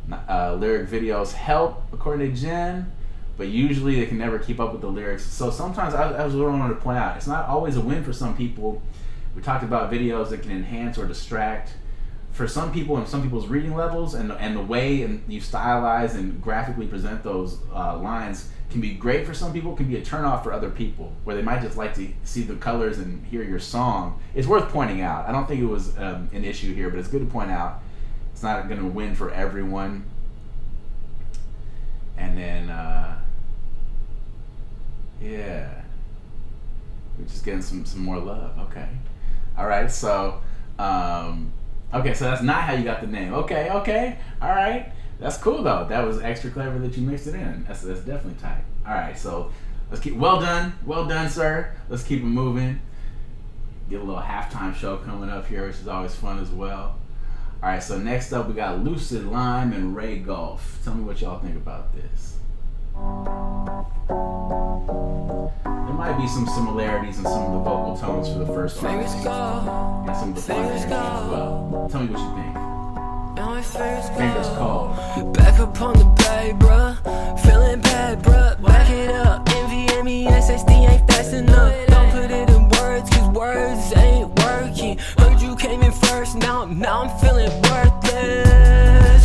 Lyric videos help, according to Jen, but usually they can never keep up with the lyrics. So sometimes I was what I wanted to point out. It's not always a win for some people. We talked about videos that can enhance or distract. For some people and some people's reading levels and the way you stylize and graphically present those lines can be great for some people, can be a turnoff for other people, where they might just like to see the colors and hear your song. It's worth pointing out. I don't think it was an issue here, but it's good to point out. It's not going to win for everyone. And then, yeah, we're just getting some more love. Okay. All right, so... okay, so that's not how you got the name. Okay, all right. That's cool though. That was extra clever that you mixed it in. That's definitely tight. All right, so let's keep. Well done, sir. Let's keep it moving. Get a little halftime show coming up here, which is always fun as well. All right, so next up we got Lucid, Lime, and Wreygolf. Tell me what y'all think about this. There might be some similarities in some of the vocal tones for the first one, and some of the fun energy as well. Tell me what you think. Fingers cold. Back up on the bay, bruh. Feeling bad, bruh. Back it up. NVMe SSD ain't fast enough. Don't put it in words, cause words ain't working. Heard you came in first, now I'm feeling worthless.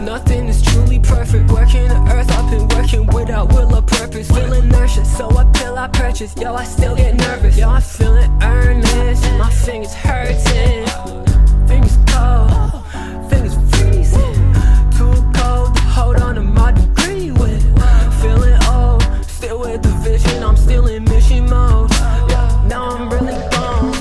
Nothing is truly perfect. Working the earth, I've been working without will or purpose. Feeling inertia, so I pill, I purchase. Yo, I still get nervous. Yo, I'm feeling earnest. My fingers hurting. Fingers cold. Fingers freezing. Too cold to hold on to my degree with. Feeling old. Still with the vision. I'm still in mission mode. Yeah, now I'm really gone.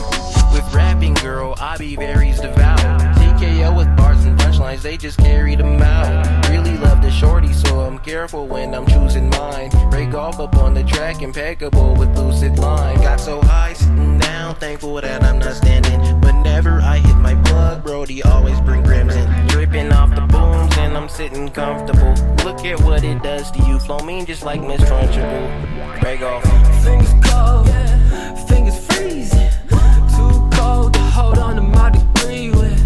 With rapping, girl, I be very devout. TKO with bars and punchlines, they just carry them out. Really love the shorty, so I'm careful when I'm choosing mine. Wreygolf up on the track, impeccable with lucid line. Got so high, sitting down, thankful that I'm not standing. Whenever I hit my plug, Brody always bring crimson. Dripping off the booms, and I'm sitting comfortable. Look at what it does to you, flow mean just like Miss Trunchable. Wreygolf. Fingers cold, fingers freezing. Too cold to hold on to my degree with.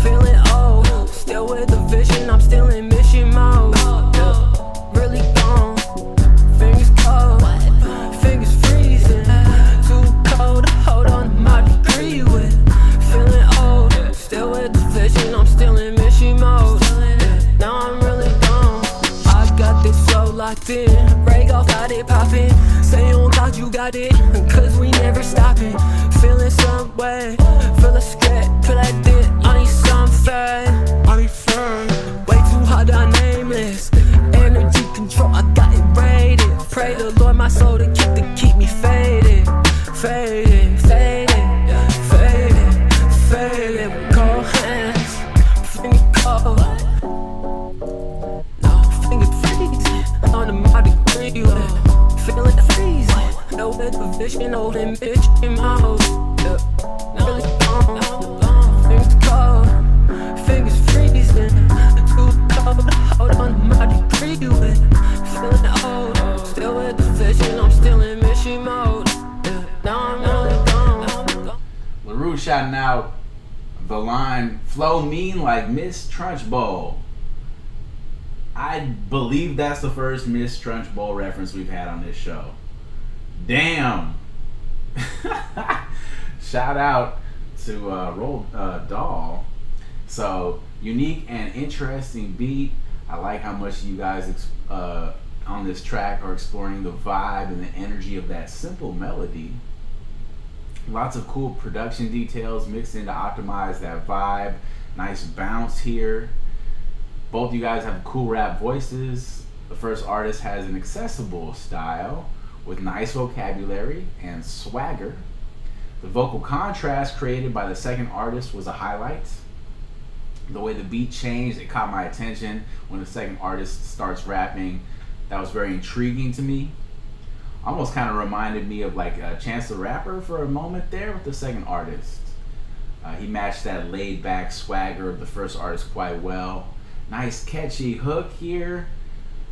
Feeling old, still with the vision, I'm still in mission mode. Really gone, fingers cold, fingers freezing. Too cold to hold on to my degree with. Feeling old, still with the vision, I'm still in mission mode. Now I'm really gone, I got this flow locked in. Wreygolf got it poppin', say on God you got it, cause we never stopping. Feeling some way, feel a script, feel like this. I need some fun, I need fun. Way too hard, I'm nameless. Energy control, I got it rated. Pray the Lord my soul to keep me faded. Faded, faded, faded, faded. With cold hands, finger cold. No, finger freezing, on the my degree with. Feeling freezing, no with the vision, holding bitch in my house. Really gone, fingers cold, fingers freezing. Too cold to hold on to my degree with. Feeling old, still with the vision, I'm still in mission mode. Now I'm really gone. LiRoot shouting out the line, flow mean like Miss Trunchbull. I believe that's the first Miss Trunchbull reference we've had on this show. Damn. Shout out to Doll. So, unique and interesting beat. I like how much you guys on this track are exploring the vibe and the energy of that simple melody. Lots of cool production details mixed in to optimize that vibe. Nice bounce here. Both you guys have cool rap voices. The first artist has an accessible style with nice vocabulary and swagger. The vocal contrast created by the second artist was a highlight. The way the beat changed, it caught my attention when the second artist starts rapping. That was very intriguing to me. Almost kind of reminded me of like Chance the Rapper for a moment there with the second artist. He matched that laid back swagger of the first artist quite well. Nice catchy hook here.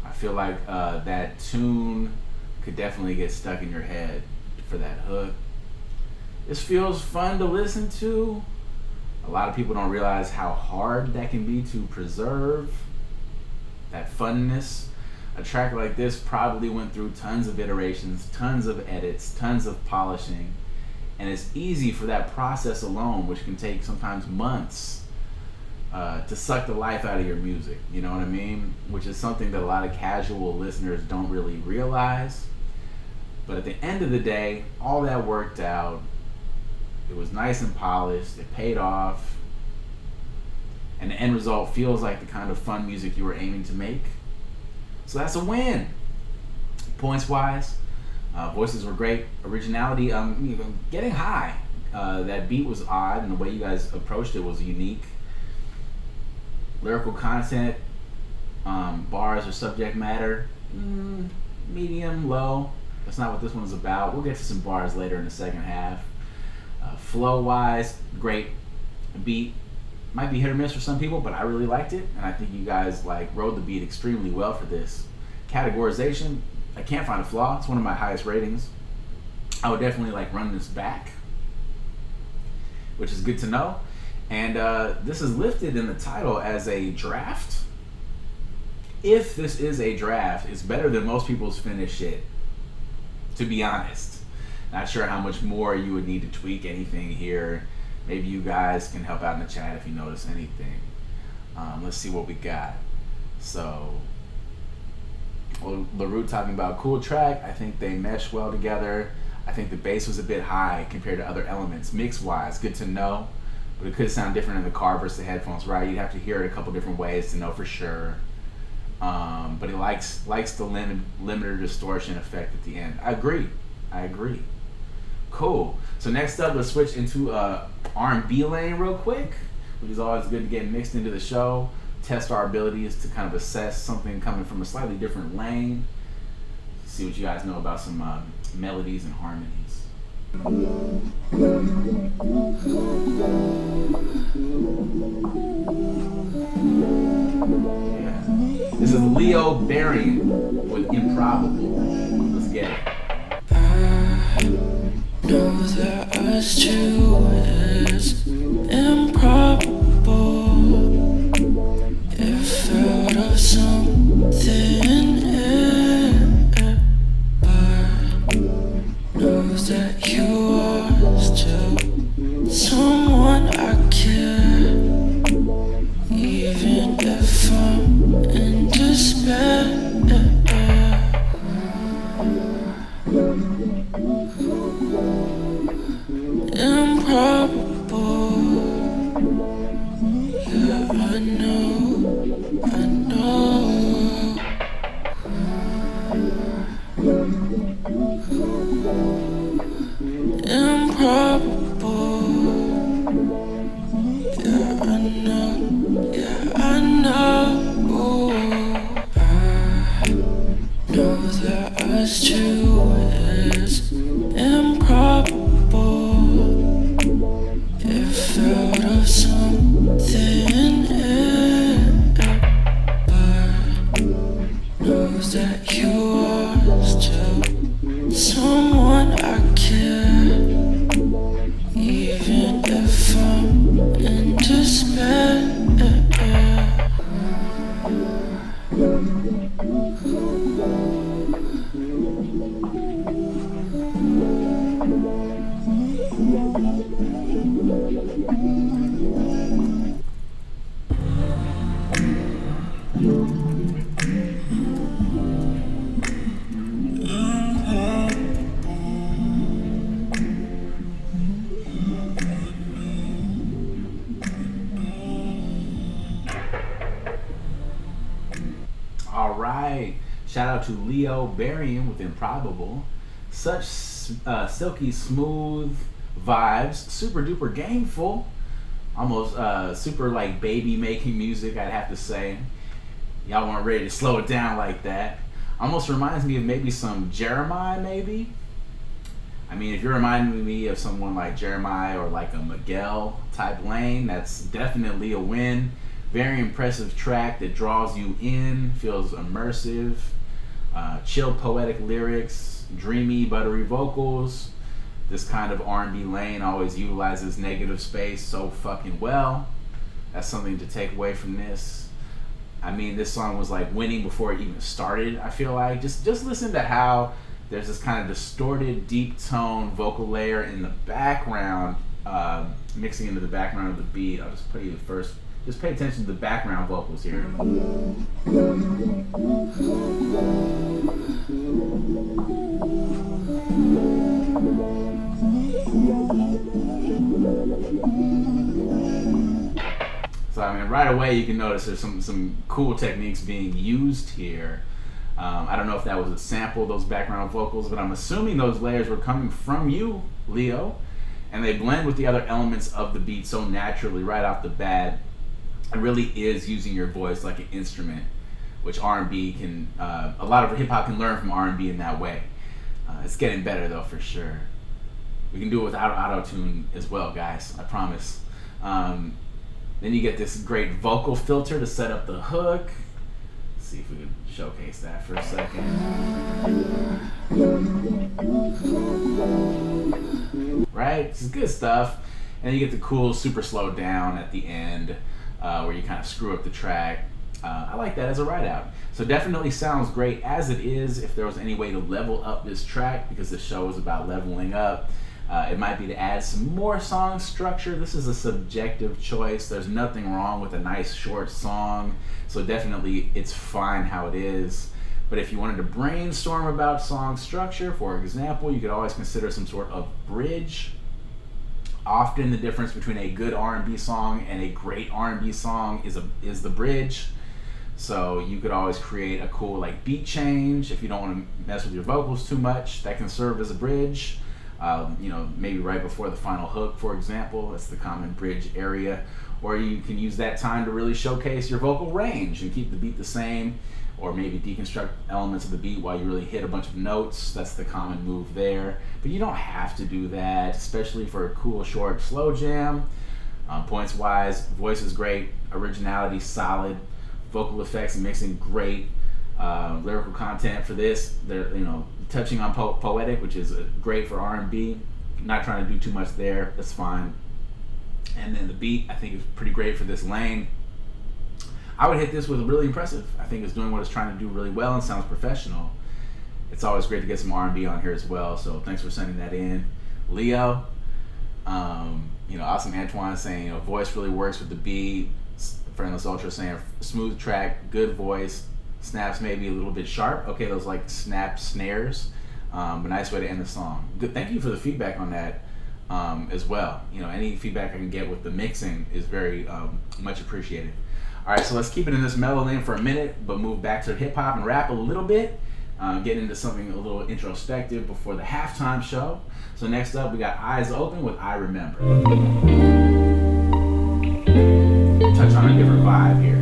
I feel like that tune could definitely get stuck in your head for that hook. This feels fun to listen to. A lot of people don't realize how hard that can be to preserve, that funness. A track like this probably went through tons of iterations, tons of edits, tons of polishing, and it's easy for that process alone, which can take sometimes months, to suck the life out of your music, you know what I mean? Which is something that a lot of casual listeners don't really realize. But at the end of the day, all that worked out. It was nice and polished, it paid off, and the end result feels like the kind of fun music you were aiming to make. So that's a win. Points wise, voices were great. Originality, getting high. That beat was odd, and the way you guys approached it was unique. Lyrical content, bars or subject matter, medium, low. That's not what this one's about. We'll get to some bars later in the second half. Flow wise, great. Beat might be hit or miss for some people, but I really liked it, and I think you guys like rode the beat extremely well for this. Categorization, I can't find a flaw. It's one of my highest ratings. I would definitely like run this back, which is good to know. And this is listed in the title as a draft. If this is a draft, it's better than most people's finished shit, to be honest. Not sure how much more you would need to tweak anything here. Maybe you guys can help out in the chat if you notice anything. Let's see what we got. So, LiRoot talking about cool track. I think they mesh well together. I think the bass was a bit high compared to other elements. Mix wise, good to know. But it could sound different in the car versus the headphones, right? You'd have to hear it a couple different ways to know for sure. But he likes the limiter distortion effect at the end. I agree. Cool. So next up, let's switch into R&B lane real quick, which is always good to get mixed into the show. Test our abilities to kind of assess something coming from a slightly different lane. See what you guys know about some melodies and harmonies. Yeah. This is Leo Barrion with Improbable. Let's get it. Know that us two is improbable. If out of something but knows that you are still someone I care. Even if I'm in despair. Improbable. Yeah, I know. Improbable. Yeah, I know. I know that us two is improbable. If out of something but knows that you are still someone I care. Even if I'm in despair. Shout out to Leo Barrion with Improbable. Such silky smooth vibes, super duper gameful. almost super like baby making music, I'd have to say. Y'all weren't ready to slow it down like that. Almost reminds me of maybe some Jeremiah, maybe. I mean, if you're reminding me of someone like Jeremiah or like a Miguel type lane, that's definitely a win. Very impressive track that draws you in, feels immersive, chill poetic lyrics, dreamy buttery vocals. This kind of R&B lane always utilizes negative space so fucking well. That's something to take away from this. I mean, this song was like winning before it even started, I feel like. Just listen to how there's this kind of distorted, deep tone vocal layer in the background, mixing into the background of the beat. I'll just play you the first. Just pay attention to the background vocals here. So I mean, right away you can notice there's some cool techniques being used here. I don't know if that was a sample, those background vocals, but I'm assuming those layers were coming from you, Leo, and they blend with the other elements of the beat so naturally right off the bat. It really is using your voice like an instrument, which R&B can, a lot of hip hop can learn from R&B in that way. It's getting better though, for sure. We can do it without auto-tune as well, guys, I promise. Then you get this great vocal filter to set up the hook. Let's see if we can showcase that for a second. Right, this is good stuff. And you get the cool super slow down at the end, where you kind of screw up the track. I like that as a ride out. So definitely sounds great as it is. If there was any way to level up this track, because the show is about leveling up, it might be to add some more song structure. This is a subjective choice. There's nothing wrong with a nice short song. So definitely it's fine how it is. But if you wanted to brainstorm about song structure, for example, you could always consider some sort of bridge. Often the difference between a good R&B song and a great R&B song is the bridge. So you could always create a cool like beat change. If you don't want to mess with your vocals too much, that can serve as a bridge. You know, maybe right before the final hook, for example. That's the common bridge area. Or you can use that time to really showcase your vocal range and keep the beat the same, or maybe deconstruct elements of the beat while you really hit a bunch of notes. That's the common move there. But you don't have to do that, especially for a cool, short, slow jam. Points wise, voice is great, originality solid, vocal effects and mixing great, lyrical content for this. They're, you know, touching on poetic, which is great for R&B. Not trying to do too much there, that's fine. And then the beat, I think, is pretty great for this lane. I would hit this with really impressive. I think it's doing what it's trying to do really well and sounds professional. It's always great to get some R&B on here as well, so thanks for sending that in. Leo, you know, AwsomeAntwan saying, you know, voice really works with the beat. Friendless Ultra saying, smooth track, good voice, snaps maybe a little bit sharp. Okay, those like snap snares, but nice way to end the song. Good. Thank you for the feedback on that as well. You know, any feedback I can get with the mixing is very much appreciated. All right, so let's keep it in this mellow lane for a minute, but move back to hip hop and rap a little bit. Get into something a little introspective before the halftime show. So next up, we got Eyes Open with I Remember. Touch on a different vibe here.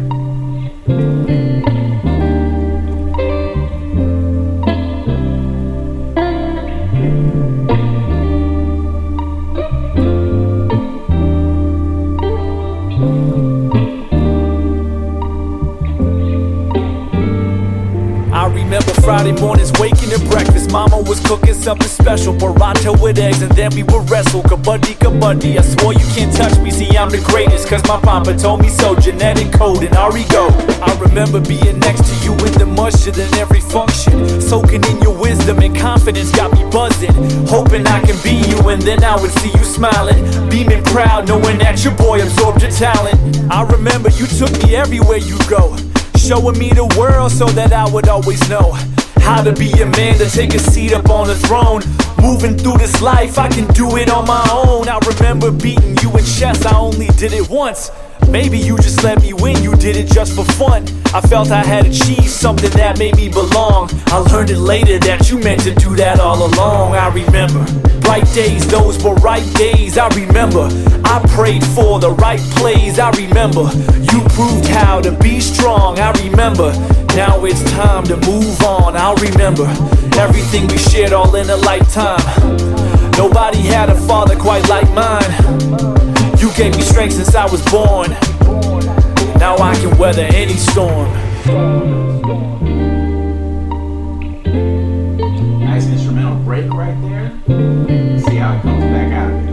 Friday mornings waking to breakfast, mama was cooking something special, burrata with eggs, and then we would wrestle, kabaddi, kabaddi. I swore you can't touch me, see I'm the greatest, cause my papa told me so, genetic code and Arigo. I remember being next to you in the masjid in every function, soaking in your wisdom and confidence got me buzzing, hoping I can be you and then I would see you smiling, beaming proud, knowing that your boy absorbed your talent. I remember you took me everywhere you go, showing me the world so that I would always know how to be a man, to take a seat up on the throne. Moving through this life, I can do it on my own. I remember beating you in chess, I only did it once. Maybe you just let me win, you did it just for fun. I felt I had achieved something that made me belong. I learned it later that you meant to do that all along. I remember bright days, those were right days. I remember I prayed for the right plays. I remember you proved how to be strong. I remember now it's time to move on. I'll remember everything we shared all in a lifetime. Nobody had a father quite like mine. You gave me strength since I was born. Now I can weather any storm. Nice instrumental break right there. Let's see how it comes back out of it.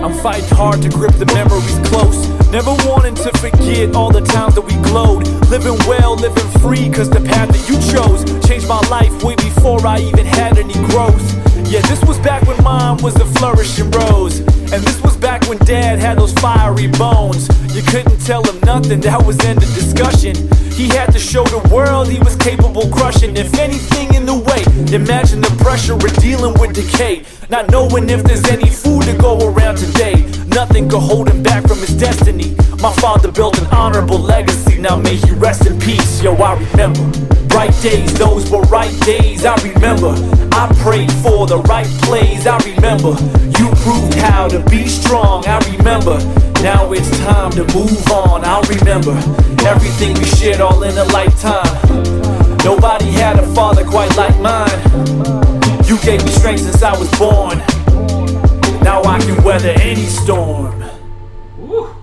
I'm fighting hard to grip the memories close. Never wanting to forget all the times that we glowed. Living well, living free, cause the path that you chose changed my life way before I even had any growth. Yeah, this was back when mine was a flourishing rose. And this was back when dad had those fiery bones. You couldn't tell him nothing, that was end of discussion. He had to show the world he was capable crushing. If anything in the way, imagine the pressure of dealing with decay. Not knowing if there's any food to go around today. Nothing could hold him back from his destiny. My father built an honorable legacy, now may he rest in peace. Yo, I remember bright days, those were right days. I remember I prayed for the right plays. I remember you proved how to be strong. I remember now it's time to move on. I'll remember everything we shared all in a lifetime. Nobody had a father quite like mine. You gave me strength since I was born. Now I can weather any storm. Woo.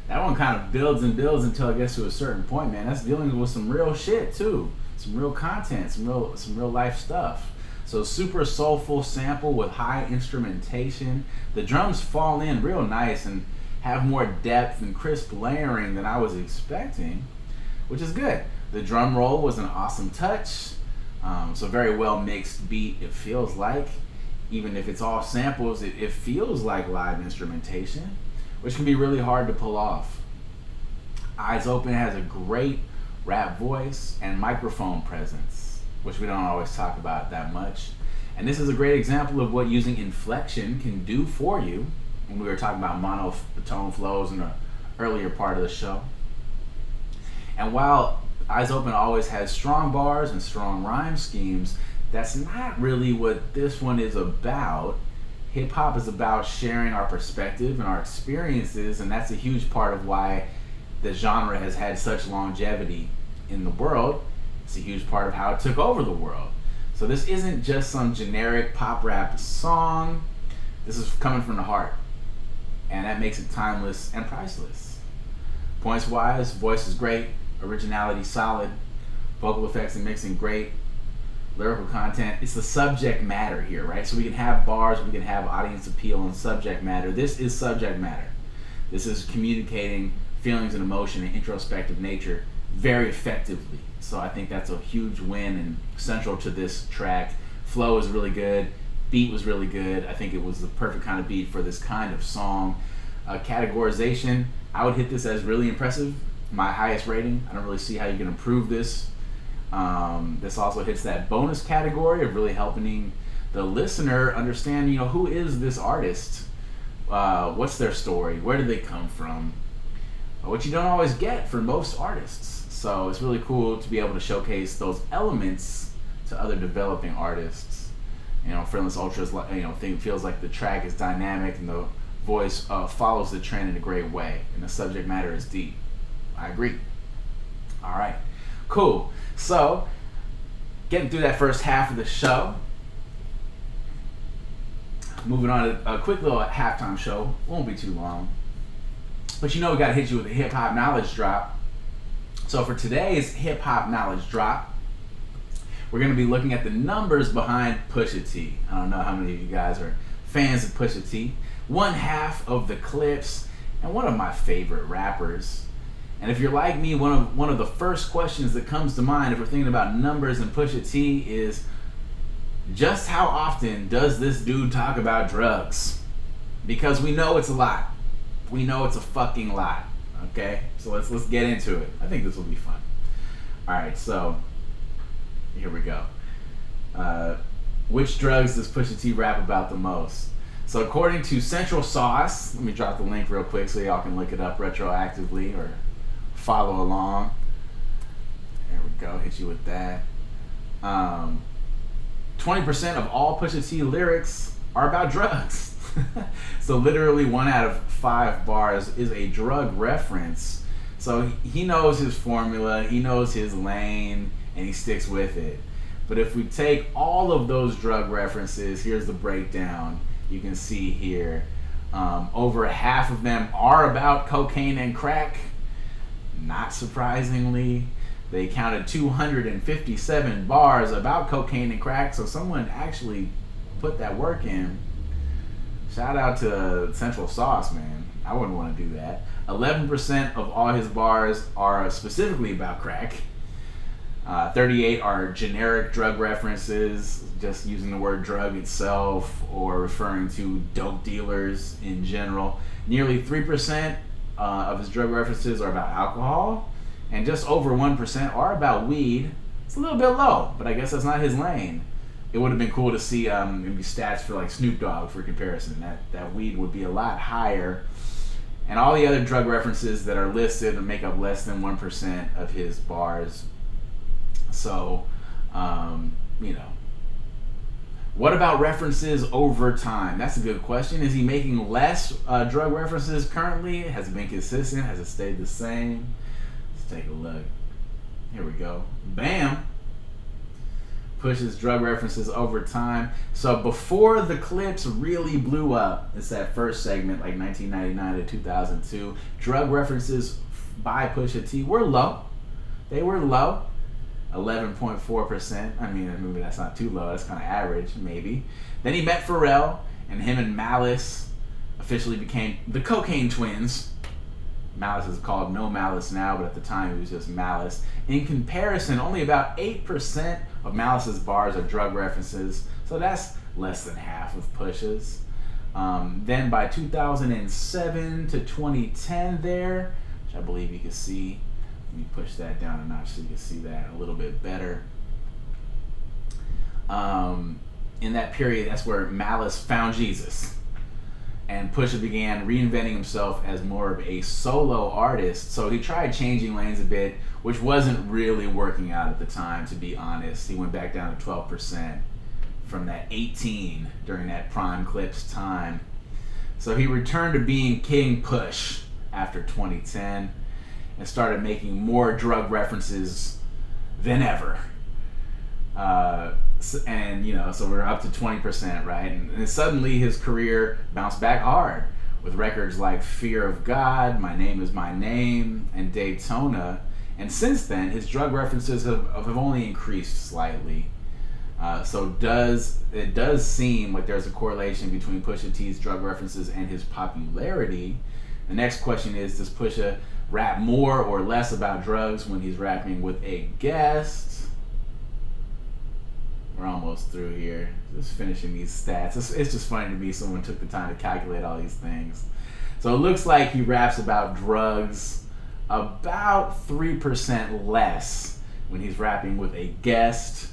That one kind of builds and builds until it gets to a certain point, man. That's dealing with some real shit too. Some real content, some real life stuff. So super soulful sample with high instrumentation. The drums fall in real nice and have more depth and crisp layering than I was expecting, which is good. The drum roll was an awesome touch. So very well mixed beat, it feels like. Even if it's all samples, it feels like live instrumentation, which can be really hard to pull off. eyzopn has a great rap voice and microphone presence, which we don't always talk about that much. And this is a great example of what using inflection can do for you when we were talking about monotone flows in the earlier part of the show. And while eyzopn always has strong bars and strong rhyme schemes, that's not really what this one is about. Hip hop is about sharing our perspective and our experiences, and that's a huge part of why the genre has had such longevity in the world. It's a huge part of how it took over the world. So this isn't just some generic pop rap song. This is coming from the heart, and that makes it timeless and priceless. Points wise, voice is great, originality solid, vocal effects and mixing great, lyrical content. It's the subject matter here, right? So we can have bars, we can have audience appeal and subject matter. This is subject matter. This is communicating feelings and emotion and introspective nature very effectively. So I think that's a huge win and central to this track. Flow is really good, beat was really good. I think it was the perfect kind of beat for this kind of song. Categorization, I would hit this as really impressive, my highest rating. I don't really see how you can improve this. This also hits that bonus category of really helping the listener understand, you know, who is this artist? What's their story? Where did they come from? What you don't always get for most artists. So it's really cool to be able to showcase those elements to other developing artists. You know, Friendless Ultra's, you know, feels like the track is dynamic and the voice follows the trend in a great way, and the subject matter is deep. I agree. All right, cool. So, getting through that first half of the show, moving on to a quick little halftime show. Won't be too long, but you know we got to hit you with a hip hop knowledge drop. So for today's hip hop knowledge drop, we're going to be looking at the numbers behind Pusha T. I don't know how many of you guys are fans of Pusha T. One half of the clips, and one of my favorite rappers. And if you're like me, one of the first questions that comes to mind if we're thinking about numbers and Pusha T is, just how often does this dude talk about drugs? Because we know it's a lot. We know it's a fucking lot. Okay, so let's get into it. I think this will be fun. All right, so here we go. Which drugs does Pusha T rap about the most? So according to Central Sauce, let me drop the link real quick so y'all can look it up retroactively or follow along. There we go, hit you with that. 20% of all Pusha T lyrics are about drugs. So literally 1 out of 5 bars is a drug reference. So he knows his formula, he knows his lane, and he sticks with it. But if we take all of those drug references, here's the breakdown. You can see here, over half of them are about cocaine and crack. Not surprisingly, they counted 257 bars about cocaine and crack, so someone actually put that work in. Shout out to Central Sauce, man. I wouldn't want to do that. 11% of all his bars are specifically about crack. 38 are generic drug references, just using the word drug itself or referring to dope dealers in general. Nearly 3% of his drug references are about alcohol, and just over 1% are about weed. It's a little bit low, but I guess that's not his lane. It would have been cool to see maybe stats for like Snoop Dogg for comparison. That weed would be a lot higher. And all the other drug references that are listed make up less than 1% of his bars. So, what about references over time? That's a good question. Is he making less drug references currently? Has it been consistent? Has it stayed the same? Let's take a look. Here we go. Bam! Pushes drug references over time. So before the clips really blew up, it's that first segment, like 1999 to 2002, drug references by Pusha T were low. They were low. 11.4%. I mean, maybe that's not too low. That's kind of average, maybe. Then he met Pharrell, and him and Malice officially became the Cocaine Twins. Malice is called No Malice now, but at the time it was just Malice. In comparison, only about 8% of Malice's bars are drug references, so that's less than half of Pusha's. Then by 2007 to 2010 there, which I believe you can see, let me push that down a notch so you can see that a little bit better. In that period, that's where Malice found Jesus. And Pusha began reinventing himself as more of a solo artist. So he tried changing lanes a bit, which wasn't really working out at the time, to be honest. He went back down to 12% from that 18 during that Prime Clips time. So he returned to being King Push after 2010 and started making more drug references than ever. So we're up to 20%, right? And suddenly his career bounced back hard with records like Fear of God, My Name Is My Name, and Daytona. And since then, his drug references have only increased slightly. So it does seem like there's a correlation between Pusha T's drug references and his popularity. The next question is, does Pusha rap more or less about drugs when he's rapping with a guest? We're almost through here. Just finishing these stats. It's just funny to me someone took the time to calculate all these things. So it looks like he raps about drugs about 3% less when he's rapping with a guest.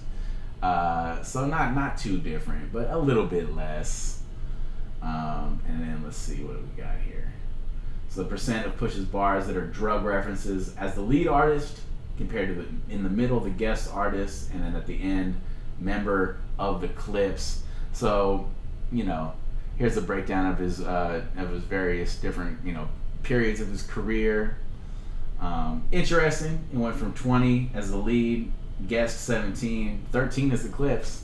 So not too different, but a little bit less. And then let's see what we got here. So the percent of Push's bars that are drug references as the lead artist compared to in the middle, the guest artist, and then at the end, member of the clips. So, here's a breakdown of his various different, periods of his career. Interesting. He went from 20 as the lead, guest 17, 13 as the clips.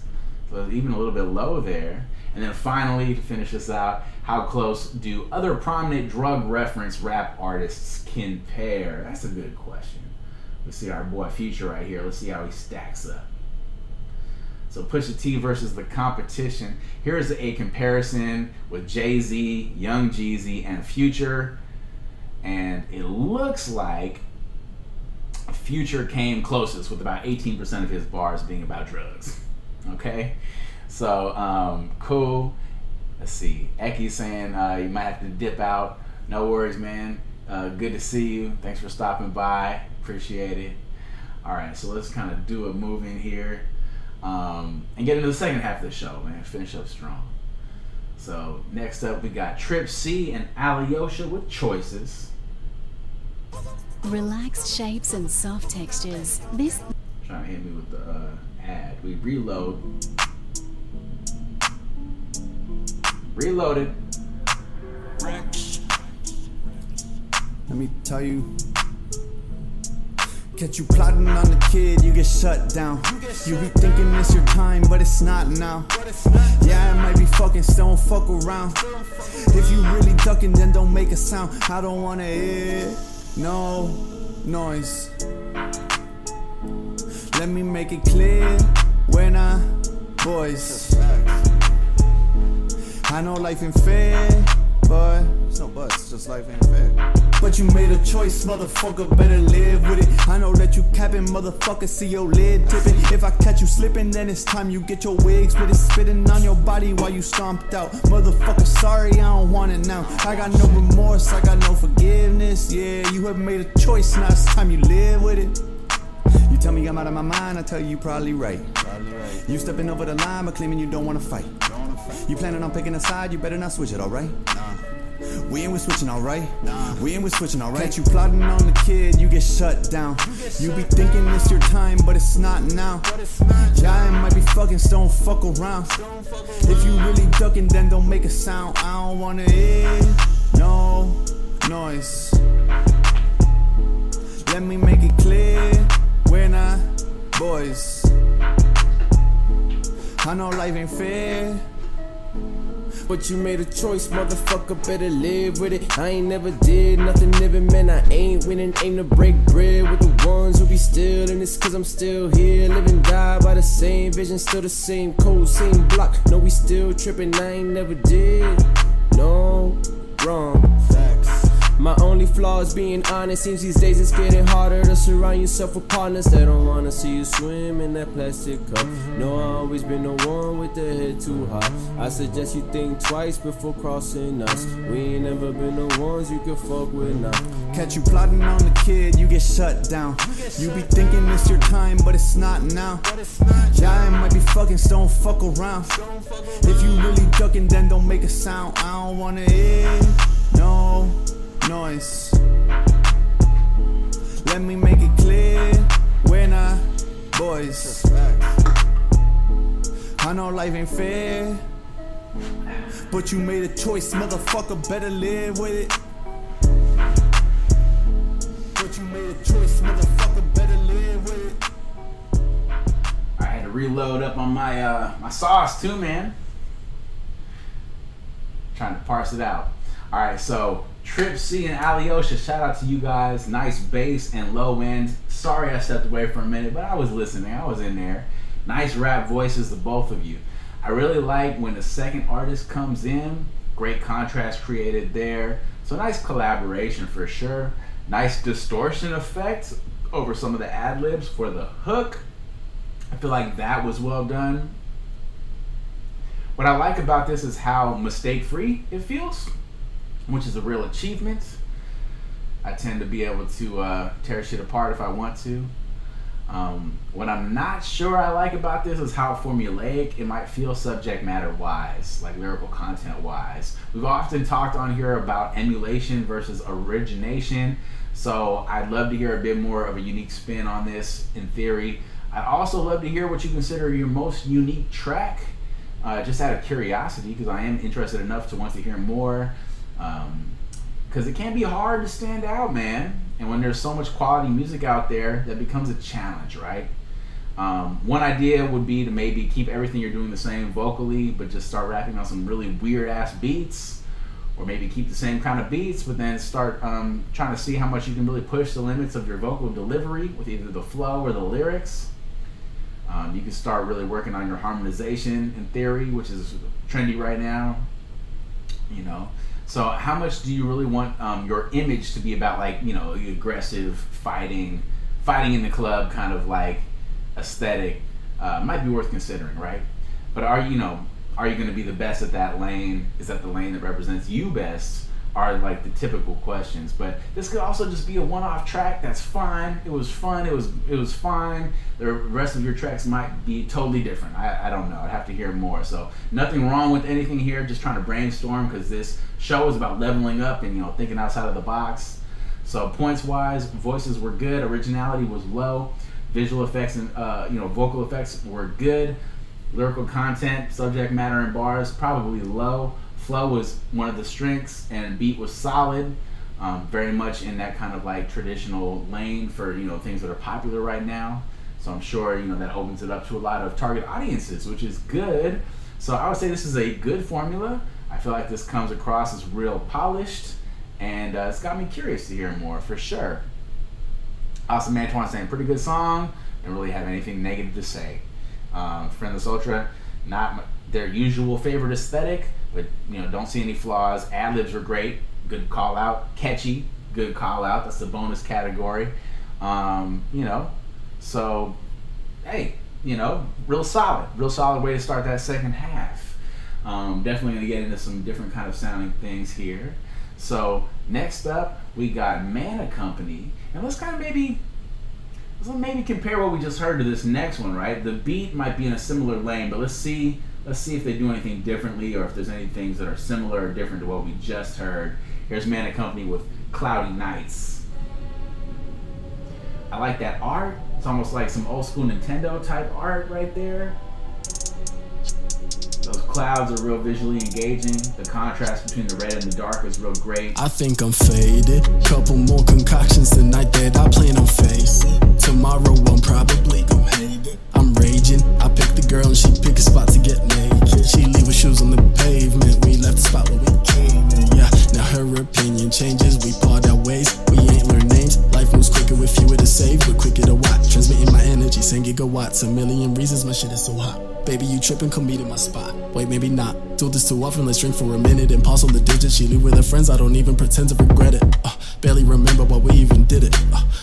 So even a little bit low there. And then finally, to finish this out, how close do other prominent drug reference rap artists compare? That's a good question. Let's see our boy Future right here. Let's see how he stacks up. So Pusha T versus the competition. Here's a comparison with Jay-Z, Young Jeezy, and Future. And it looks like Future came closest with about 18% of his bars being about drugs. Okay? So, cool. Let's see. Eki saying you might have to dip out. No worries, man. Good to see you. Thanks for stopping by. Appreciate it. All right, so let's kind of do a move in here. And get into the second half of the show, man. Finish up strong. So next up we got Trip C and Aliosha with Choices. Relaxed shapes and soft textures. This Trying to hit me with the ad. We reload. Reloaded. Let me tell you. Catch you plotting on the kid, you get shut down. You be thinking it's your time, but it's not now. Yeah, I might be fucking, still don't fuck around. If you really ducking, then don't make a sound. I don't wanna hear no noise. Let me make it clear, we're not boys. I know life ain't fair, but it's no buts, just life ain't fair. But you made a choice, motherfucker, better live with it. I know that you capping, motherfucker, see your lid tipping. If I catch you slipping, then it's time you get your wig split. It's spitting on your body while you stomped out. Motherfucker, sorry, I don't want it now. I got no remorse, I got no forgiveness. Yeah, you have made a choice, now it's time you live with it. You tell me I'm out of my mind, I tell you probably right. You stepping over the line, but claiming you don't wanna fight. You planning on picking a side, you better not switch it, alright? We ain't with switching, alright? We ain't with switching, alright? Catch you plotting on the kid, you get shut down. You be thinking it's your time, but it's not now. Giant might be fucking, so don't fuck around. If you really ducking, then don't make a sound. I don't wanna hear no noise. Let me make it clear, we're not boys. I know life ain't fair, but you made a choice, motherfucker, better live with it. I ain't never did nothing living, man, I ain't winning. Aim to break bread with the ones who be still in this, cause I'm still here. Living, die by the same vision, still the same code, same block. No, we still tripping, I ain't never did no wrong. Facts. My only flaw is being honest. Seems these days it's getting harder to surround yourself with partners that don't wanna see you swim in that plastic cup. No, I always been the one with the head too high. I suggest you think twice before crossing us. We ain't never been the ones you can fuck with now. Catch you plotting on the kid, you get shut down. You be thinking it's your time, but it's not now. Giant might be fucking, so don't fuck around. If you really ducking, then don't make a sound. I don't wanna hear no noise. Let me make it clear, we're not boys. I know life ain't fair, but you made a choice, motherfucker, better live with it. But you made a choice, motherfucker, better live with it. I had to reload up on my my sauce too, man. Trying to parse it out. All right, so Trip C and Aliosha, shout out to you guys. Nice bass and low end. Sorry I stepped away for a minute, but I was listening. I was in there. Nice rap voices, the both of you. I really like when the second artist comes in. Great contrast created there. So nice collaboration for sure. Nice distortion effect over some of the ad-libs for the hook. I feel like that was well done. What I like about this is how mistake-free it feels, which is a real achievement. I tend to be able to tear shit apart if I want to. What I'm not sure I like about this is how formulaic it might feel subject matter wise, like lyrical content wise. We've often talked on here about emulation versus origination, so I'd love to hear a bit more of a unique spin on this in theory. I'd also love to hear what you consider your most unique track, just out of curiosity, because I am interested enough to want to hear more. Because it can be hard to stand out, man. And when there's so much quality music out there, that becomes a challenge, right? One idea would be to maybe keep everything you're doing the same vocally, but just start rapping on some really weird ass beats, or maybe keep the same kind of beats, but then start trying to see how much you can really push the limits of your vocal delivery with either the flow or the lyrics. You can start really working on your harmonization in theory, which is trendy right now, you know. So how much do you really want your image to be about, like, you know, the aggressive fighting in the club kind of like aesthetic? Might be worth considering, right? But are you going to be the best at that lane? Is that the lane that represents you best? are like the typical questions. But this could also just be a one-off track. That's fine. It was fun. It was fine. The rest of your tracks might be totally different. I don't know. I'd have to hear more. So nothing wrong with anything here. Just trying to brainstorm, because this show is about leveling up and, you know, thinking outside of the box. So points wise, voices were good. Originality was low. Visual effects and vocal effects were good. Lyrical content, subject matter, and bars probably low. Flow was one of the strengths, and beat was solid. Very much in that kind of like traditional lane for, you know, things that are popular right now. So I'm sure, you know, that opens it up to a lot of target audiences, which is good. So I would say this is a good formula. I feel like this comes across as real polished, and it's got me curious to hear more for sure. AwsomeAntwan saying pretty good song. Don't really have anything negative to say. Friendless Ultra, not their usual favorite aesthetic, but, you know, don't see any flaws. Ad-libs were great, good call out. Catchy, good call out. That's the bonus category. So hey, you know, real solid way to start that second half. Definitely gonna get into some different kind of sounding things here. So next up we got Mana Company, and let's maybe compare what we just heard to this next one, right? The beat might be in a similar lane, but let's see if they do anything differently, or if there's any things that are similar or different to what we just heard. Here's Mana Company with Cloudy Nights. I like that art. It's almost like some old school Nintendo type art right there. Those clouds are real visually engaging. The contrast between the red and the dark is real great. I think I'm faded. Couple more concoctions tonight that I plan on facing. Tomorrow I'm probably gon' hate it. I'm raging. I pick the girl and she pick a spot to get naked. She leave her shoes on the pavement. We left the spot where we came in. Yeah, now her opinion changes. We part our ways. We ain't learn names. Life moves quicker with fewer to save, but quicker to watch. Transmitting my energy, 10 gigawatts. A million reasons my shit is so hot. Baby, you trippin', come meet in my spot. Wait, maybe not. Do this too often, let's drink for a minute and pause on the digits. She leave with her friends, I don't even pretend to regret it. Barely remember why we even did it.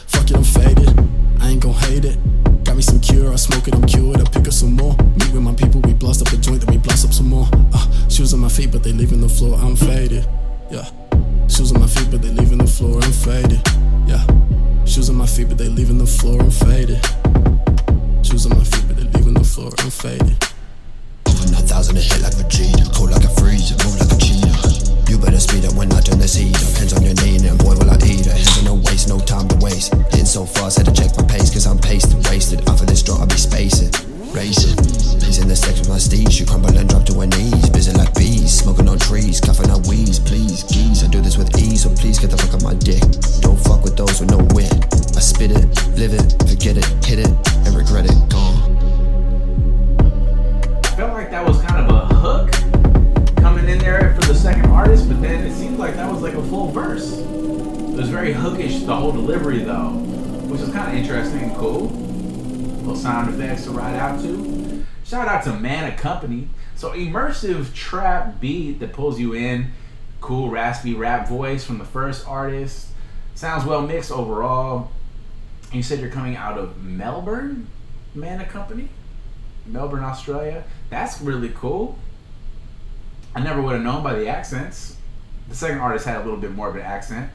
Fuck it, I'm faded. I ain't gon' hate it. Got me some cure, I smoke it, I'm cured. I pick up some more. Meet with my people, we blast up a joint, then we blast up some more. Shoes on my feet, but they leaving the floor, I'm faded. Yeah. Shoes on my feet, but they leaving the floor, I'm faded. Yeah. Shoes on my feet, but they leaving the floor, I'm faded. Shoes on my feet, but they leaving the floor, I'm faded. Over 9,000 a hit like Vegeta, cold like a freezer, move like a cheetah. You better speed up when I turn this heat up. Hands on your knee and boy will I eat it. Hands on no waist, no time to waste. Hitting so fast, had to check my pace, cause I'm pasted, wasted. Off of this draw, I'll be spacing, racing. He's in the sex with my steez, she crumble and drop to her knees. Busy like bees, smoking on trees, coughing on weeds. Please, geez, I do this with ease, so please get the fuck on my dick. Don't fuck with those with no wit. I spit it, live it, forget it, hit it, and regret it, gone. I felt like that was kind of a hook coming in there for the second artist, but then it seemed like that was like a full verse. It was very hookish, the whole delivery though, which is kind of interesting and cool. Little sound effects to ride out to. Shout out to Mana Company. So immersive trap beat that pulls you in. Cool raspy rap voice from the first artist. Sounds well mixed overall. And you said you're coming out of Melbourne, Mana Company? Melbourne, Australia. That's really cool. I never would have known by the accents. The second artist had a little bit more of an accent.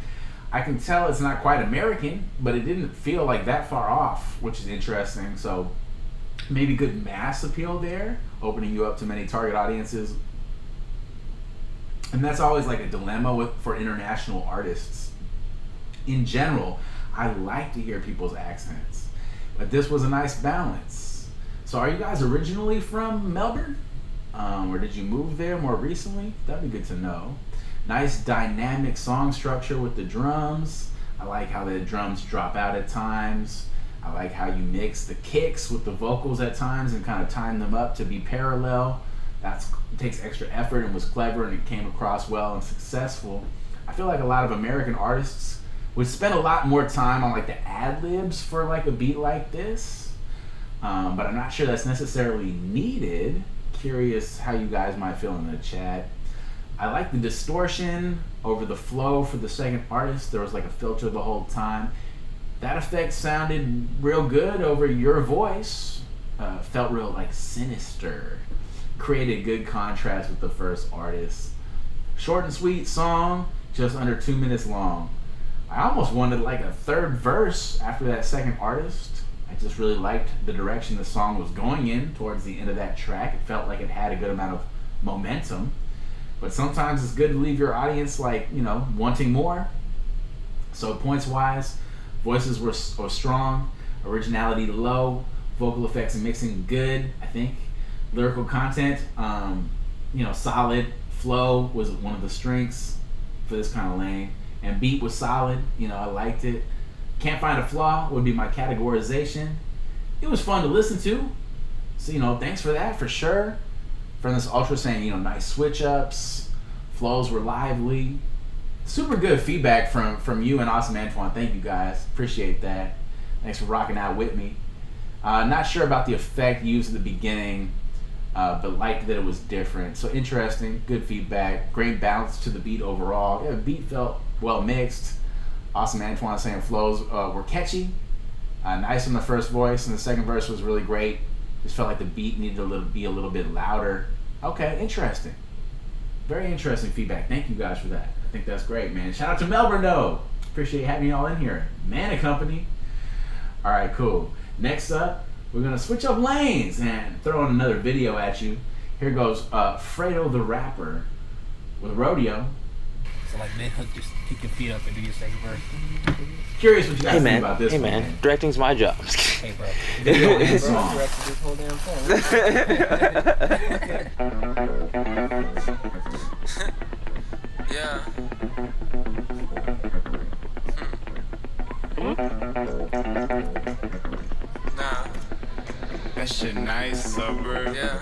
I can tell it's not quite American, but it didn't feel like that far off, which is interesting. So maybe good mass appeal there, opening you up to many target audiences. And that's always like a dilemma for international artists. In general, I like to hear people's accents, but this was a nice balance. So are you guys originally from Melbourne? Or did you move there more recently? That'd be good to know. Nice dynamic song structure with the drums. I like how the drums drop out at times. I like how you mix the kicks with the vocals at times and kind of time them up to be parallel. That takes extra effort and was clever, and it came across well and successful. I feel like a lot of American artists would spend a lot more time on like the ad-libs for like a beat like this. But I'm not sure that's necessarily needed. Curious how you guys might feel in the chat. I like the distortion over the flow for the second artist. There was like a filter the whole time. That effect sounded real good over your voice. Felt real like sinister. Created good contrast with the first artist. Short and sweet song. just under 2 minutes long. I almost wanted like a third verse after that second artist. I just really liked the direction the song was going in towards the end of that track. It felt like it had a good amount of momentum. But sometimes it's good to leave your audience like, you know, wanting more. So points wise, voices were strong, originality low, vocal effects and mixing good, I think. Lyrical content, you know, solid. Flow was one of the strengths for this kind of lane. And beat was solid, you know, I liked it. Can't find a flaw would be my categorization. It was fun to listen to. So, you know, thanks for that, for sure. From this Ultra saying, you know, nice switch ups, flows were lively. Super good feedback from you and AwsomeAntwan. Thank you guys, appreciate that. Thanks for rocking out with me. Not sure about the effect used at the beginning, but liked that it was different. So interesting, good feedback, great balance to the beat overall. Yeah, the beat felt well mixed. AwsomeAntwan saying flows were catchy, nice on the first voice, and the second verse was really great. Just felt like the beat needed to be a little bit louder. Okay, interesting. Very interesting feedback. Thank you guys for that. I think that's great, man. Shout out to Melbourne, though. Appreciate having y'all in here. Mana Company. All right, cool. Next up, we're gonna switch up lanes and throw in another video at you. Here goes Fredo the rapper with Rodeo. So like mid-hook, just kick your feet up and do your second verse. Curious what you guys think about this one. Hey man, directing's my job. Hey bro. Video and song. Directed this whole damn thing. Yeah. Nah. That shit nice, bro. Yeah.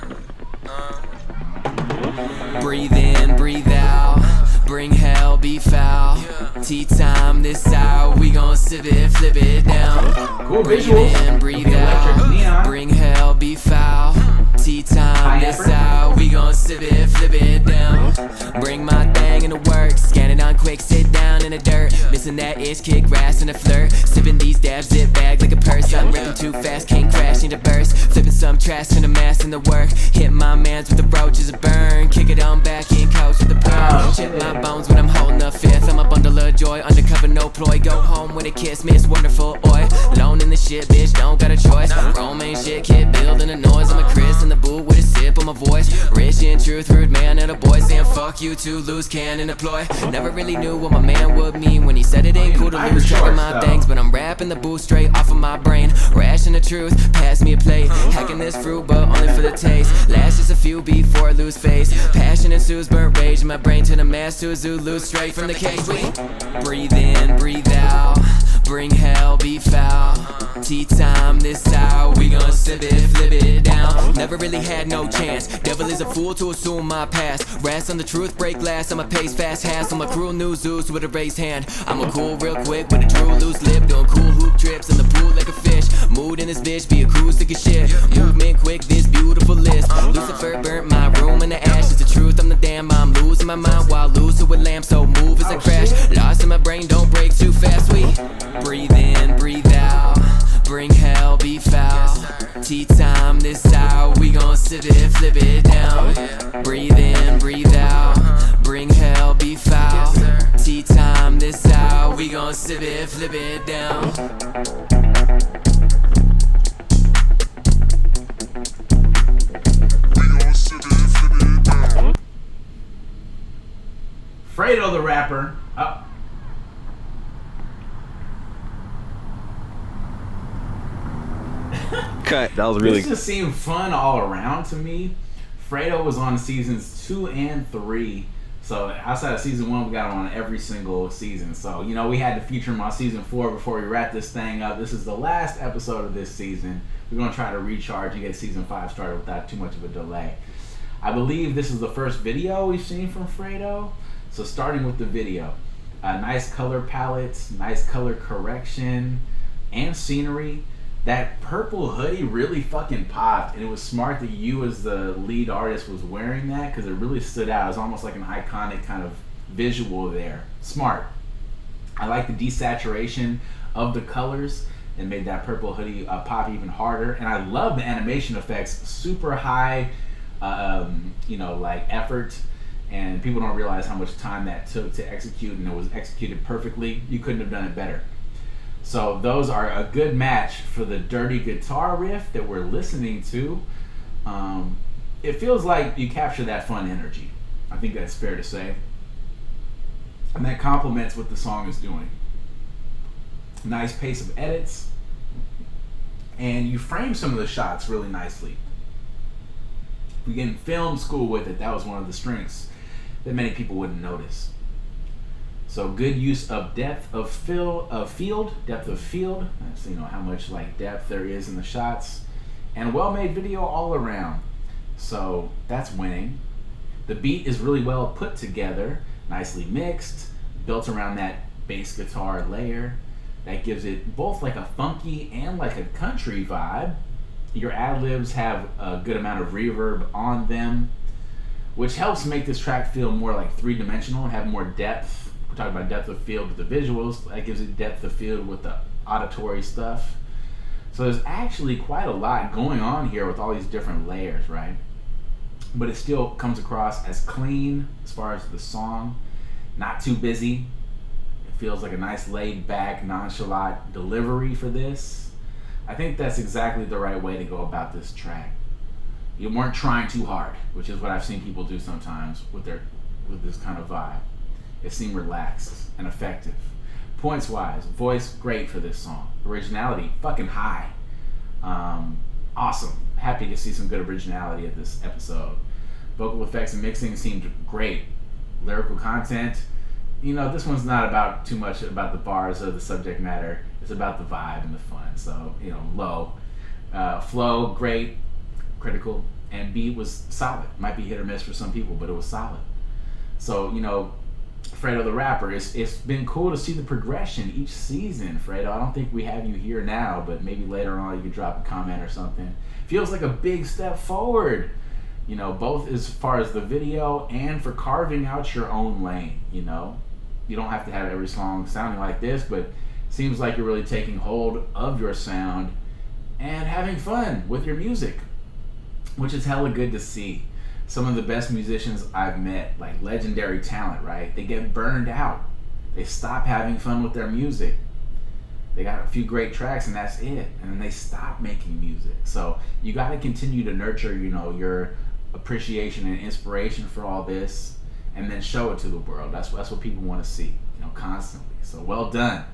Breathe in, breathe out. Bring hell, be foul. Tea time this hour. We gon' sip it, flip it down. Cool breathe visuals. in, breathe out. Bring hell, be foul. Tea time this hour. We gon' sip it, flip it down. Bring my thing in the work. Scan it on quick, sit down in the dirt. Missing that itch, kick grass in the flirt. Sipping these dabs, zip bag like a purse. I'm ripping too fast, can't crash, need a burst. Flipping some trash, turn the mass in the work. Hit my mans with the roaches, a burn. Kick it on back in, coach with the pearl. Chip my bones when I'm holding a fifth. I'm a bundle of joy, undercover, no ploy. Go home with a kiss, miss wonderful, oi. Alone in the shit, bitch, don't got a choice. Romaine shit, kid, building a noise. I'm a Chris in the boot with a sip on my voice. Rich in truth, rude man and a boy saying fuck you to lose cannon deploy. Never really knew what my man would mean when he said it ain't cool to lose track of my things. But I'm rapping the boost straight off of my brain. Ration the truth, pass me a plate. Hacking this fruit, but only for the taste. Last just a few before I lose face. Passion ensues, burnt rage in my brain. Turn a mass to a Zulu straight from the cage. We breathe in, breathe out. Bring hell, be foul. Tea time this hour. We gon' sip it, flip it down. Never really had no chance. Devil is a fool to assume my past. Rest on the truth, break glass. I'ma pace fast hands. I'm a cruel new Zeus with a raised hand. I'm a cool real quick with a true loose lip. Doing cool hoop trips in the pool like a fish. Mood in this bitch, be acoustic as shit. Movement quick, this beautiful list. Lucifer burnt my room in the ashes. The truth, I'm the damn. I'm losing my mind while losing with lamp. So move as I crash. Lost in my brain, don't break too fast. We breathe in, breathe out. Bring hell, be foul. Tea time this hour. We gon' sip it, flip it down. Breathe in, breathe out. Bring hell, be foul. Tea time this hour. We gon' sip it, flip it down. Fredo the rapper. Oh. Cut. That was really. This just seemed fun all around to me. Fredo was on seasons 2 and 3. So outside of season 1, we got him on every single season. So, you know, we had to feature him on season 4 before we wrap this thing up. This is the last episode of this season. We're going to try to recharge and get season 5 started without too much of a delay. I believe this is the first video we've seen from Fredo. So starting with the video. Nice color palettes, nice color correction, and scenery. That purple hoodie really fucking popped, and it was smart that you as the lead artist was wearing that because it really stood out. It was almost like an iconic kind of visual there. Smart. I like the desaturation of the colors and made that purple hoodie pop even harder. And I love the animation effects, super high, you know, like effort And people don't realize how much time that took to execute, and it was executed perfectly. You couldn't have done it better. So those are a good match for the dirty guitar riff that we're listening to. It feels like you capture that fun energy. I think that's fair to say. And that complements what the song is doing. Nice pace of edits. And you frame some of the shots really nicely. We get in film school with it. That was one of the strengths that many people wouldn't notice. So good use of depth of field. That's, you know, how much like depth there is in the shots, and well-made video all around. So that's winning. The beat is really well put together, nicely mixed, built around that bass guitar layer. That gives it both like a funky and like a country vibe. Your ad-libs have a good amount of reverb on them, which helps make this track feel more like three-dimensional and have more depth. We're talking about depth of field with the visuals. That gives it depth of field with the auditory stuff. So there's actually quite a lot going on here with all these different layers, right? But it still comes across as clean as far as the song. Not too busy. It feels like a nice laid-back, nonchalant delivery for this. I think that's exactly the right way to go about this track. You weren't trying too hard, which is what I've seen people do sometimes with this kind of vibe. It seemed relaxed and effective. Points wise, voice great for this song. Originality fucking high. Awesome. Happy to see some good originality at this episode. Vocal effects and mixing seemed great. Lyrical content, you know, this one's not about too much about the bars or the subject matter. It's about the vibe and the fun. So, you know, low. Flow, great. Critical. And beat was solid. Might be hit or miss for some people, but it was solid. So, you know, Fredo the rapper, it's been cool to see the progression each season, Fredo. I don't think we have you here now, but maybe later on you could drop a comment or something. Feels like a big step forward, you know, both as far as the video and for carving out your own lane, you know. You don't have to have every song sounding like this, but seems like you're really taking hold of your sound and having fun with your music, which is hella good to see. Some of the best musicians I've met, like legendary talent, right? They get burned out. They stop having fun with their music. They got a few great tracks and that's it. And then they stop making music. So you got to continue to nurture, you know, your appreciation and inspiration for all this, and then show it to the world. That's what people want to see, you know, constantly. So well done.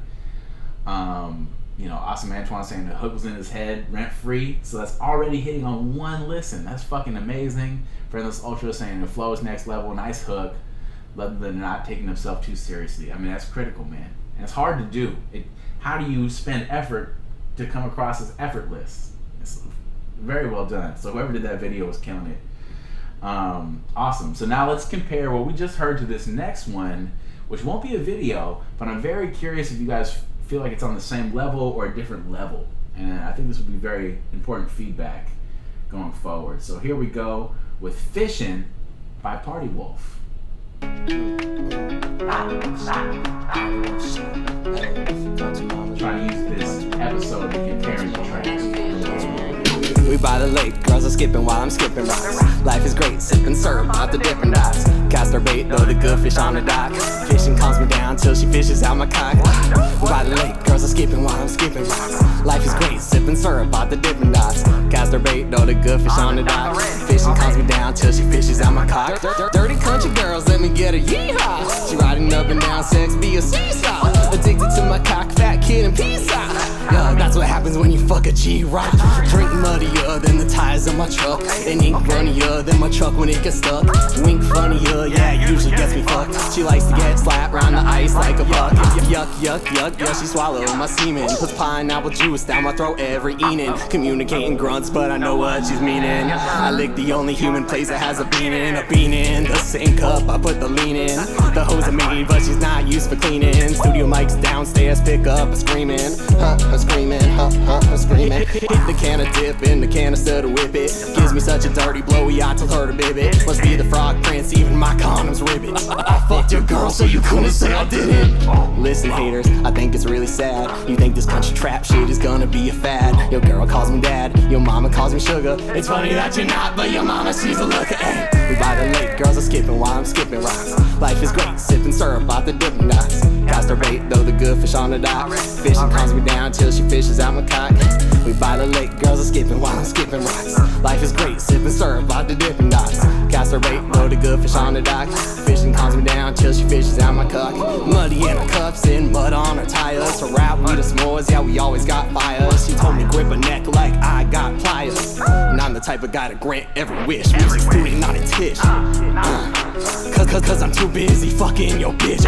You know, AwsomeAntwan saying the hook was in his head rent-free, so that's already hitting on one listen. That's fucking amazing. Friendless Ultra saying the flow is next level, nice hook, other than not taking himself too seriously. I mean, that's critical, man. And it's hard to do. How do you spend effort to come across as effortless? It's very well done. So whoever did that video was killing it. Awesome. So now let's compare what we just heard to this next one, which won't be a video, but I'm very curious if you guys feel like it's on the same level or a different level. And I think this would be very important feedback going forward. So here we go with Fishin' by Party Wolf. Trying to use this episode to compare the tracks. We by the lake, girls are skipping while I'm skipping rocks. Life is great, sipping syrup out the dipping dots. Cast her bait, throw the good fish on the dock. Fishing calms me down till she fishes out my cock. We by the lake, girls are skipping while I'm skipping rocks. Life is great, sipping syrup out the dipping dots. Cast her bait, throw the good fish on the dock. Fishing calms me down till she fishes out my cock. Dirty country girls, let me get a yeehaw. She riding up and down, sex be a seesaw. Addicted to my cock, fat kid and peace out. Yeah, that's what happens when you fuck a G-Rock. Drink muddier than the tires of my truck. And ink runnier than my truck when it gets stuck. Wink funnier, yeah, it usually gets me fucked. She likes to get slapped round the ice like a buck. Yuck, yuck, yuck, yeah, she swallowed my semen. Puts pineapple juice down my throat every evening. Communicating grunts, but I know what she's meaning. I lick the only human place that has a bean in. A bean in the same cup, I put the lean in. The hose of me, but she's not used for cleaning. Studio mics downstairs, pick up a screaming. Her screaming, her screaming. Hit the can of dip in the canister to whip it. Gives me such a dirty blowy, I told her to bib it. Must be the frog prince, even my condoms ribbit. I fucked your girl so you couldn't say I didn't. Listen haters, I think it's really sad. You think this country trap shit is gonna be a fad. Your girl calls me dad, your mama calls me sugar. It's funny that you're not, but your mama, she's a looker. Ay, we by the lake, girls are skipping while I'm skipping rocks. Life is great, sipping syrup out the Dippin' Dots. Cast her bait, throw the good fish on the dock. Fishin' calms me down till she fishes out my cock. We by the lake, girls are skipping while I'm skipping rocks. Life is great, sipping syrup out the Dippin' Dots. Cast her bait, throw the good fish on the dock. Fishin' calms me down till she fishes out my cock. Muddy in her cups and mud on her tires. Her rap, we the s'mores, yeah, we always got fires. She told me grip her neck like I got pliers. And I'm the type of guy to grant every wish. Music student, not a tish. Cause I'm too busy fucking your bitch.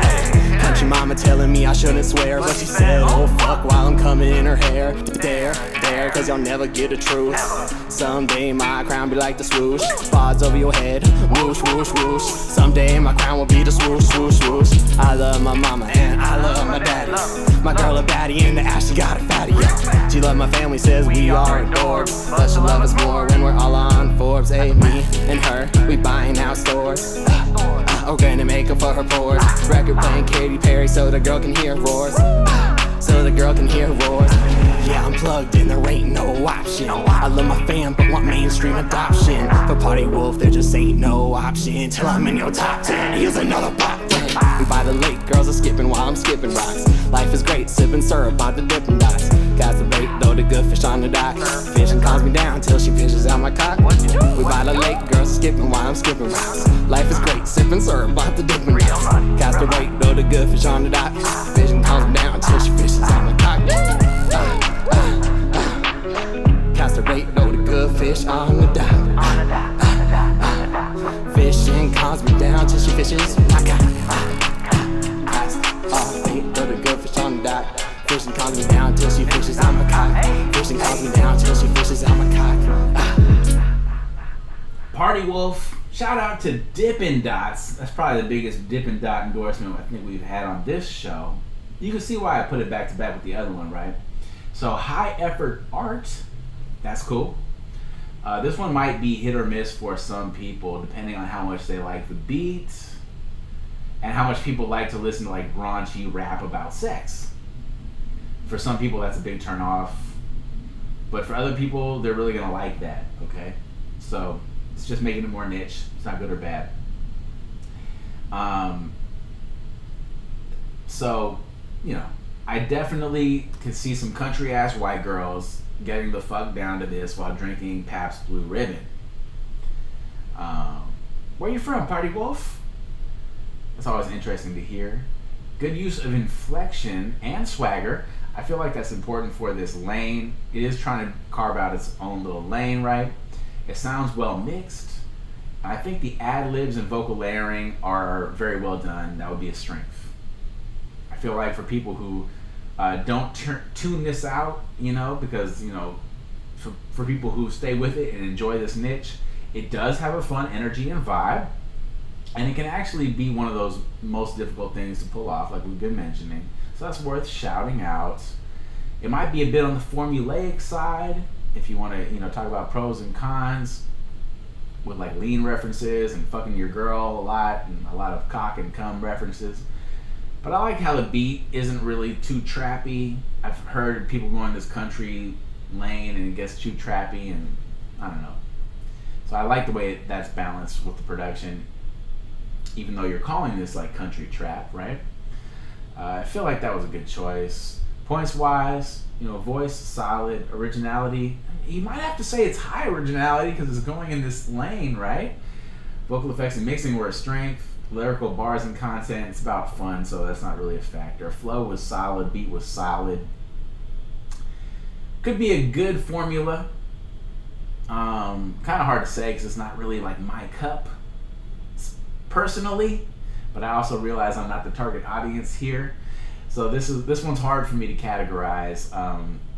Country mama telling me I shouldn't swear, but she said, oh fuck, while I'm coming in her hair. There, cause y'all never get the truth. Someday my crown be like the swoosh. Pods over your head, whoosh, whoosh, whoosh. Someday my crown will be the swoosh, swoosh, swoosh. I love my mama and I love my daddy. My girl a baddie in the ass, she got a fatty, yeah. She love my family, says we are adored. But she love us more when we're all on Forbes. Hey, me and her, we buying out stores. Organic makeup for her pores. Record playing Katy Perry so the girl can hear roars. So the girl can hear roars. Yeah, I'm plugged in, there ain't no option. I love my fam, but want mainstream adoption. For Party Wolf, there just ain't no option. Till I'm in your top 10, here's another pop 10. We by the lake, girls are skipping while I'm skipping rocks. Life is great, sipping syrup out the Dippin' Dots. Got the bait, throw the good fish on the dock. Fishin' calms me down till she fishes out my cock. We by the lake, girls are skipping while I'm skipping rocks. Life is great, sipping syrup out the Dippin' Dots. Cast the bait, throw the good fish on the dock. Fishin' calms me down till she fishes out my cock. Cast her bait, throw the good fish on the dock. Fishin' calms me down till she fishes my cock. Cast her bait, throw the good fish on the dock. Fishin' calms me down till she fishes out my cock. Fishin' calms me down till she fishes out my cock. Party Wolf. Shout out to Dippin' Dots. That's probably the biggest Dippin' Dot endorsement I think we've had on this show. You can see why I put it back to back with the other one, right? So high effort art, that's cool. This one might be hit or miss for some people, depending on how much they like the beat and how much people like to listen to like raunchy rap about sex. For some people, that's a big turn off, but for other people, they're really gonna like that. Okay, so it's just making it more niche. It's not good or bad. So, you know, I definitely could see some country ass white girls getting the fuck down to this while drinking Pabst Blue Ribbon. Where you from, Party Wolf? That's always interesting to hear. Good use of inflection and swagger. I feel like that's important for this lane. It is trying to carve out its own little lane, right? It sounds well mixed. I think the ad-libs and vocal layering are very well done. That would be a strength. I feel like for people who don't tune this out, you know, because, you know, for people who stay with it and enjoy this niche, it does have a fun energy and vibe. And it can actually be one of those most difficult things to pull off, like we've been mentioning. So that's worth shouting out. It might be a bit on the formulaic side, if you want to, you know, talk about pros and cons with like lean references and fucking your girl a lot and a lot of cock and cum references. But I like how the beat isn't really too trappy. I've heard people go in this country lane and it gets too trappy, and I don't know. So I like the way that's balanced with the production, even though you're calling this like country trap, right? I feel like that was a good choice. Points wise, you know, voice solid, originality. You might have to say it's high originality because it's going in this lane, right? Vocal effects and mixing were a strength. Lyrical bars and content, it's about fun, so that's not really a factor. Flow was solid, beat was solid. Could be a good formula. Kind of hard to say because it's not really like my cup personally, but I also realize I'm not the target audience here, so this one's hard for me to categorize.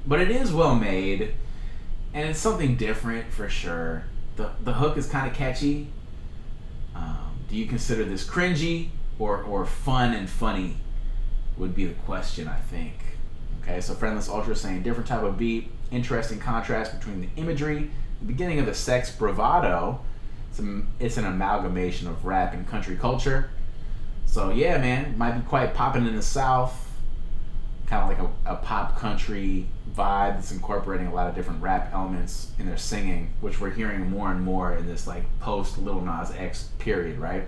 But it is well made, and it's something different for sure. The hook is kind of catchy. Do you consider this cringy or fun and funny would be the question, I think. Okay, so Friendless Ultra saying different type of beat, interesting contrast between the imagery, the beginning of the sex bravado. It's an amalgamation of rap and country culture. So yeah, man, it might be quite popping in the South, kind of like a pop country vibe that's incorporating a lot of different rap elements in their singing, which we're hearing more and more in this like post Lil Nas X period, right?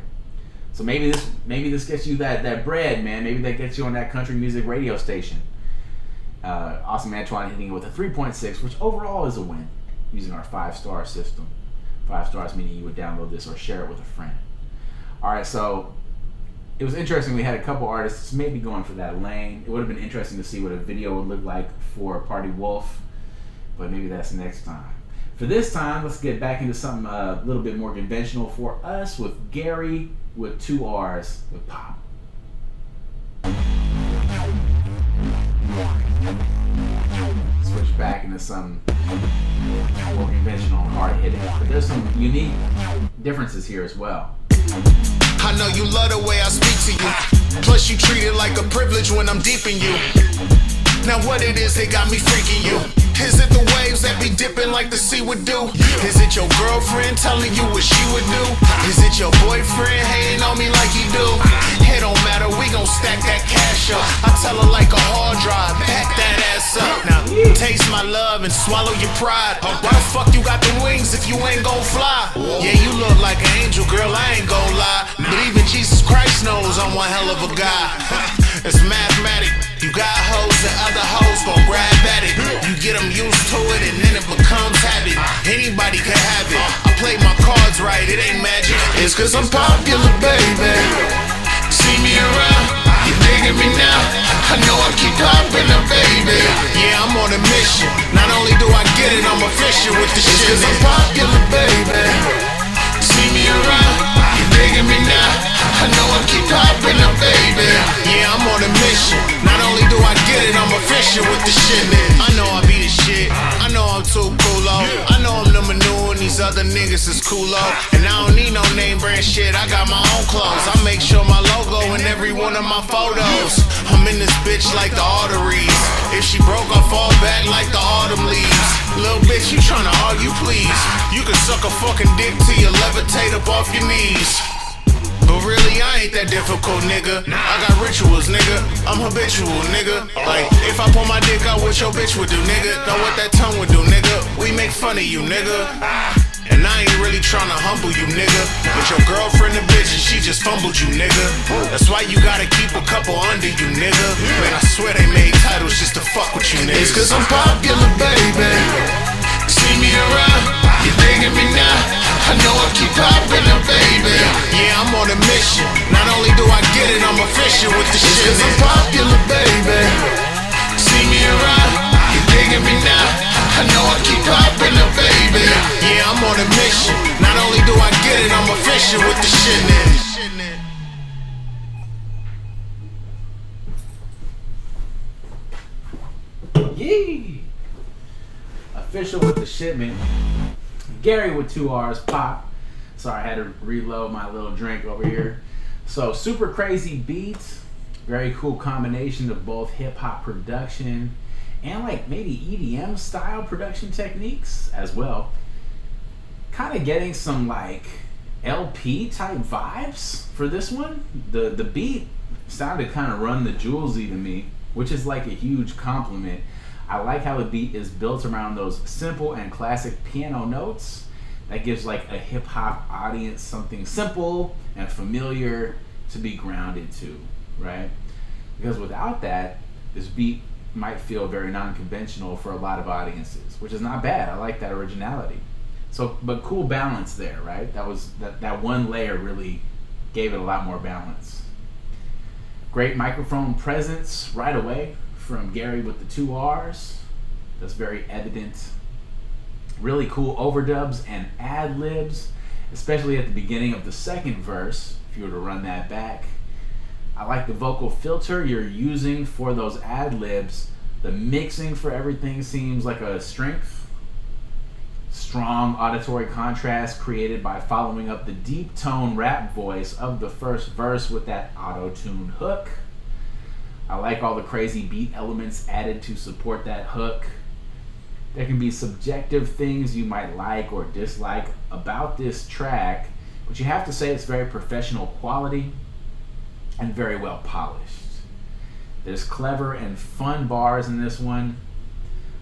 So maybe this gets you that bread, man. Maybe that gets you on that country music radio station. AwsomeAntwan hitting it with a 3.6, which overall is a win, using our 5-star system. 5 stars meaning you would download this or share it with a friend. All right, so it was interesting. We had a couple artists maybe going for that lane. It would have been interesting to see what a video would look like for Party Wolf, but maybe that's next time. For this time, let's get back into something a little bit more conventional for us with Garry with 2 R's with Pop. Switch back into some more conventional and hard hitting, but there's some unique differences here as well. I know you love the way I speak to you. Plus you treat it like a privilege when I'm deep in you. Now what it is that got me freaking you? Is it the waves that be dipping like the sea would do? Is it your girlfriend telling you what she would do? Is it your boyfriend hating on me like he do? It don't matter, we gon' stack that cash up. I tell her like a hard drive, back that ass up. Now taste my love and swallow your pride. Why the fuck you got the wings if you ain't gon' fly? Yeah, you look like an angel, girl, I ain't gon' lie. But even Jesus Christ knows I'm one hell of a guy. It's mathematic. You got hoes and other hoes gon' grab at it. You get them used to it and then it becomes habit. Anybody can have it. I play my cards right, it ain't magic. It's cause I'm popular, baby. See me around, you digging me now. I know I keep popping up, baby. Yeah, I'm on a mission. Not only do I get it, I'm official with the shit. It's cause I'm popular, baby. See me around, you digging me now. I know I keep popping up, baby. Yeah, I'm on a mission. Not only do I get it, I'm official with the shit. I know I be the shit. I know I'm too cool-o. I know I'm the manure and these other niggas is cool-o. And I don't need no name brand shit. I got my own clothes. I make sure my logo in every one of my photos. I'm in this bitch like the arteries. If she broke, I fall back like the autumn leaves. Little bitch, you tryna argue, please? You can suck a fucking dick till you levitate up off your knees. But really, I ain't that difficult, nigga. I got rituals, nigga. I'm habitual, nigga. Like, if I pull my dick out, what your bitch would do, nigga? Know what that tongue would do, nigga? We make fun of you, nigga. And I ain't really tryna humble you, nigga. But your girlfriend a bitch and she just fumbled you, nigga. That's why you gotta keep a couple under you, nigga. Man, I swear they made titles just to fuck with you, niggas. It's cause I'm popular, baby. See me around, you digging me now. I know I keep popping up, baby. Yeah, I'm on a mission. Not only do I get it, I'm official with the shit. Cause I'm popular, baby. See me around, you digging me now. I know I keep popping up, baby. Yeah, I'm on a mission. Not only do I get it, I'm official with the shit. Yee! Official with the shipment. Garry with 2 R's, Pop. Sorry, I had to reload my little drink over here. So, super crazy beats. Very cool combination of both hip-hop production and like maybe EDM style production techniques as well. Kind of getting some like LP type vibes for this one. The beat sounded kind of Run the Jewelsy to me, which is like a huge compliment. I like how the beat is built around those simple and classic piano notes. That gives like a hip hop audience something simple and familiar to be grounded to, right? Because without that, this beat might feel very non-conventional for a lot of audiences, which is not bad. I like that originality. So, but cool balance there, right? That one layer really gave it a lot more balance. Great microphone presence right away from Garry with the 2 R's. That's very evident. Really cool overdubs and ad-libs, especially at the beginning of the second verse, if you were to run that back. I like the vocal filter you're using for those ad-libs. The mixing for everything seems like a strength. Strong auditory contrast created by following up the deep tone rap voice of the first verse with that auto-tuned hook. I like all the crazy beat elements added to support that hook. There can be subjective things you might like or dislike about this track, but you have to say it's very professional quality and very well polished. There's clever and fun bars in this one.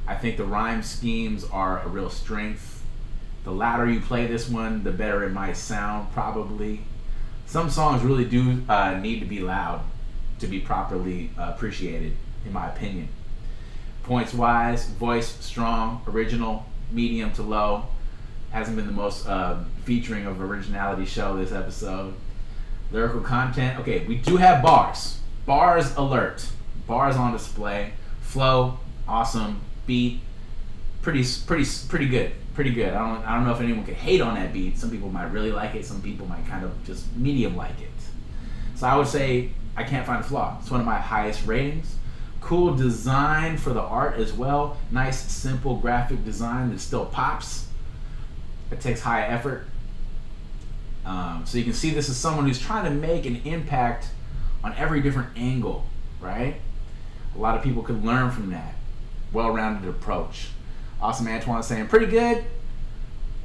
I think the rhyme schemes are a real strength. The louder you play this one, the better it might sound, probably. Some songs really do need to be loud to be properly appreciated, in my opinion. Points wise, voice strong, original, medium to low. Hasn't been the most featuring of originality show this episode. Lyrical content, okay, we do have bars. Bars alert. Bars on display. Flow, awesome. Beat, pretty good. Pretty good. I don't know if anyone could hate on that beat. Some people might really like it. Some people might kind of just medium like it. So I would say I can't find a flaw. It's one of my highest ratings. Cool design for the art as well. Nice, simple graphic design that still pops. It takes high effort. So you can see this is someone who's trying to make an impact on every different angle, right? A lot of people could learn from that. Well-rounded approach. AwsomeAntwan saying pretty good.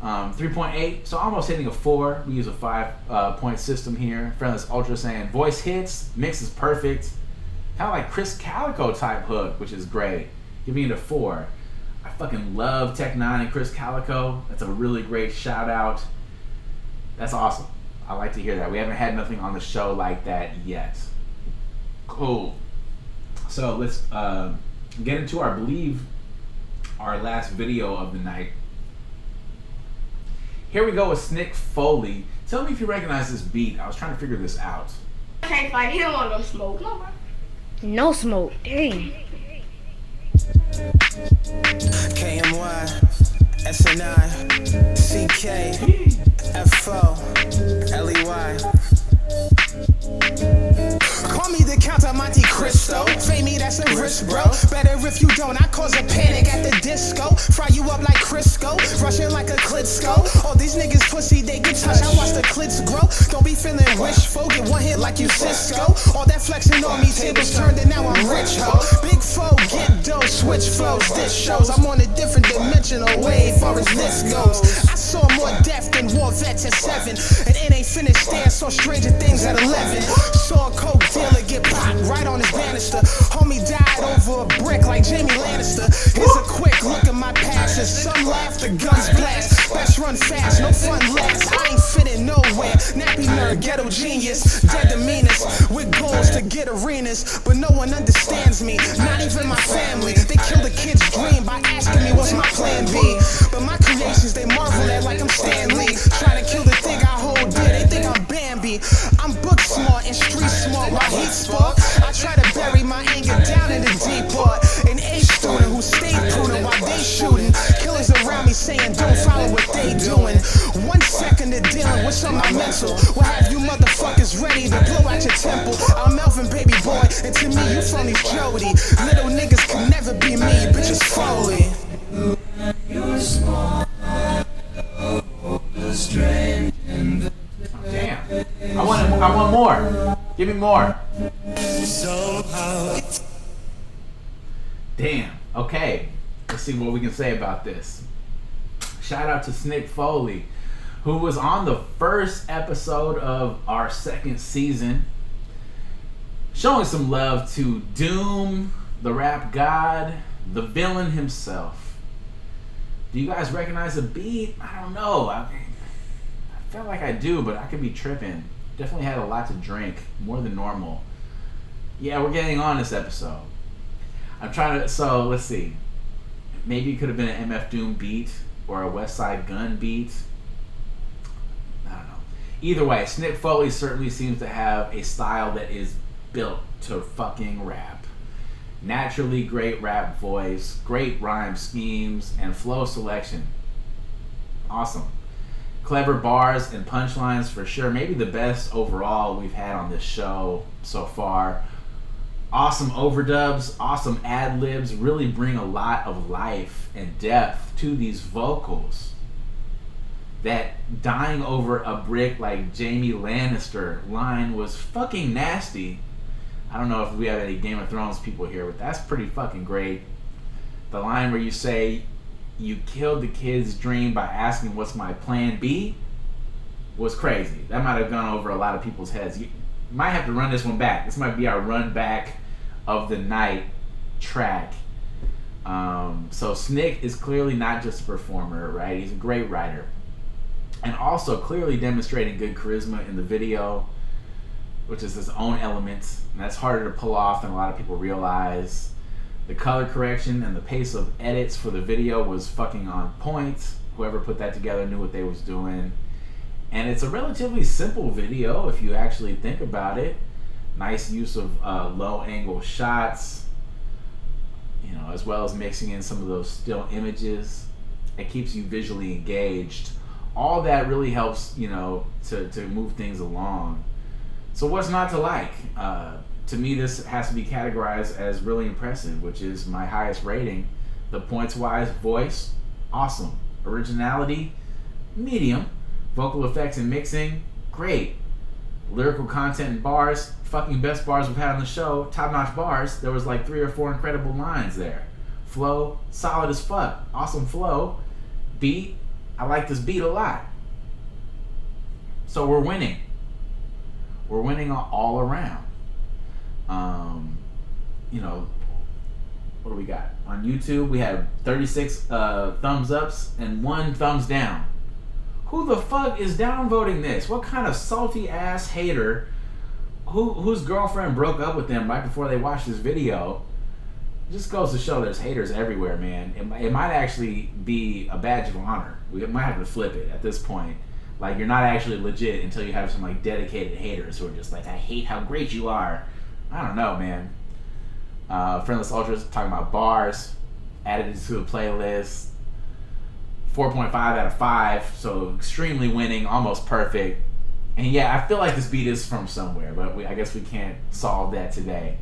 3.8, so almost hitting a 4. We use a 5-point system here. Friendless Ultra saying voice hits, mix is perfect. Kind of like Chris Calico type hook, which is great. Giving it a 4. I fucking love Tech 9 and Chris Calico. That's a really great shout out. That's awesome. I like to hear that. We haven't had nothing on the show like that yet. Cool. So let's get into our last video of the night. Here we go with SNICK Foley. Tell me if you recognize this beat. I was trying to figure this out. Can't fight. He don't want no smoke. No smoke. Dang. KMY, SNICK, F.O.L.E.Y. Call me the Count of Monte Cristo. Fame me, that's a risk, bro. Better if you don't, I cause a panic at the disco. Fry you up like Crisco, rushing like a Klitschko. All these niggas pussy, they get touched. I watch the clits grow. Don't be feeling wishful, get one hit like you Cisco. All that flexing on me, tables turned and now I'm rich, ho. Big foe, get dough, switch flows. This shows I'm on a different dimensional wave far as this goes. I saw more death than war vets at 7. And it ain't finished there, saw stranger things at 11. Saw a coke dealer get popped right on his banister. Homie died over a brick like Jamie Lannister. Here's a quick look at my passes. Some laugh, the guns blast. Best run fast, no fun last. I ain't fitting nowhere. Nappy nerd, ghetto genius. Dead the meanest. With goals to get arenas. But no one understands me, not even my family. They kill the kid's dream by asking me what's my plan B. But my creations, they marvel at like I'm Stan Lee. Trying to kill the thing I hold dear, they think I'm Bambi. I'm book smart and street smart while he spark. I try to bury my anger down in the deep part. An A student who stayed prudent while they shooting. Killers around me saying don't follow what they doing. 1 second of dealing with some of my mental. We'll have you motherfuckers ready to blow out your temple. I'm Melvin, baby boy, and to me you phony Jody. Little niggas can never be me, bitches Foley. You're small, Damn. I want more. Give me more. Damn. Okay. Let's see what we can say about this. Shout out to SNICK Foley, who was on the first episode of our 2nd season, showing some love to Doom, the rap god, the villain himself. Do you guys recognize the beat? I don't know. I feel like I do, but I could be tripping. Definitely had a lot to drink, more than normal. Yeah, we're getting on this episode. I'm trying to, so let's see. Maybe it could have been an MF Doom beat or a West Side Gun beat. I don't know. Either way, SNICK Foley certainly seems to have a style that is built to fucking rap. Naturally great rap voice, great rhyme schemes, and flow selection. Awesome. Clever bars and punchlines for sure. Maybe the best overall we've had on this show so far. Awesome overdubs, awesome ad-libs, really bring a lot of life and depth to these vocals. That dying over a brick like Jamie Lannister line was fucking nasty. I don't know if we have any Game of Thrones people here, but that's pretty fucking great. The line where you say, you killed the kid's dream by asking what's my plan B was crazy. That might have gone over a lot of people's heads. You might have to run this one back. This might be our run back of the Night track. So SNICK is clearly not just a performer, right? He's a great writer. And also clearly demonstrating good charisma in the video, which is his own element. And that's harder to pull off than a lot of people realize. The color correction and the pace of edits for the video was fucking on point. Whoever put that together knew what they was doing. And it's a relatively simple video if you actually think about it. Nice use of low angle shots, you know, as well as mixing in some of those still images. It keeps you visually engaged. All that really helps, you know, to move things along. So what's not to like? To me, this has to be categorized as really impressive, which is my highest rating. The points-wise, voice, awesome. Originality, medium. Vocal effects and mixing, great. Lyrical content and bars, fucking best bars we've had on the show. Top-notch bars. There was like 3 or 4 incredible lines there. Flow, solid as fuck. Awesome flow. Beat, I like this beat a lot. So we're winning. We're winning all around. You know, what do we got? On YouTube, we had 36 thumbs ups and 1 thumbs down. Who the fuck is downvoting this? What kind of salty ass hater whose girlfriend broke up with them right before they watched this video? It just goes to show there's haters everywhere, man. It might actually be a badge of honor. We might have to flip it at this point. Like, you're not actually legit until you have some like dedicated haters who are just like, I hate how great you are. I don't know, man. Friendless Ultras talking about bars, added it to the playlist. 4.5 out of 5, so extremely winning, almost perfect. And yeah, I feel like this beat is from somewhere, but I guess we can't solve that today.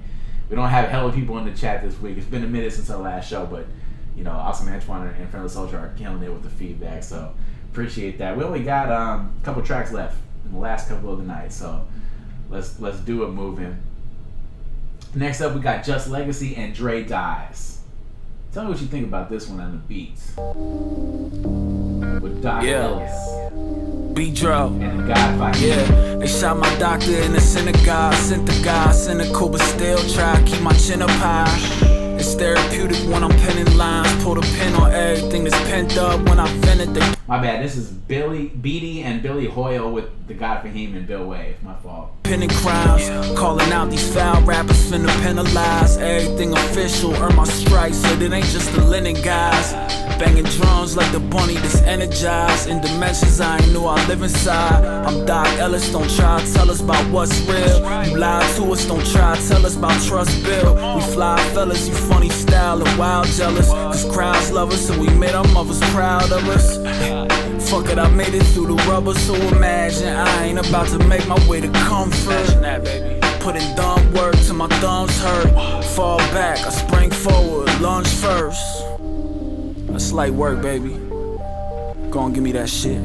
We don't have hella people in the chat this week. It's been a minute since our last show, but you know, AwsomeAntwan and Friendless Ultra are killing it with the feedback, so appreciate that. We only got a couple tracks left in the last couple of the night, so let's do it moving. Next up, we got JusLegacy and Dre Dies. Tell me what you think about this one on the beats. With Doc Ellis. B-Dro. And God-Fi. Yeah, they shot my doctor in the synagogue. Sent the guy cynical, but still try to keep my chin up high. It's therapeutic when I'm penning lines. Pull the pin on everything that's pent up when I fin it. My bad, this is Beedie and Billy Hoyle with the God Fahim and Bill Wave. My fault. Pinning crowds, calling out these foul rappers finna penalize. Everything official, earn my stripes, so it ain't just the linen guys. Banging drums like the bunny that's energized. In dimensions I ain't knew I live inside. I'm Doc Ellis, don't try to tell us about what's real. You lied to us, don't try to tell us about trust build. We fly fellas, you funny style and wild jealous. Cause crowds love us and we made our mothers proud of us. Fuck it, I made it through the rubber, so imagine I ain't about to make my way to comfort. Putting dumb work till my thumbs hurt. Fall back, I spring forward, lunge first. That's light work, baby. Go on, give me that shit.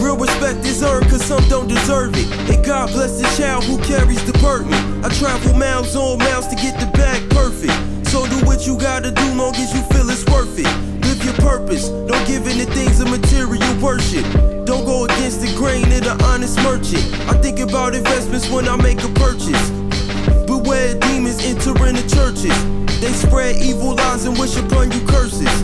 Real respect is earned cause some don't deserve it. And God bless the child who carries the burden. I travel miles on miles to get the bag perfect. So do what you gotta do long as you feel it's worth it. Live your purpose, don't give in to things of material worship. Don't go against the grain of the honest merchant. I think about investments when I make a purchase. Beware demons entering the churches. They spread evil lies and wish upon you curses.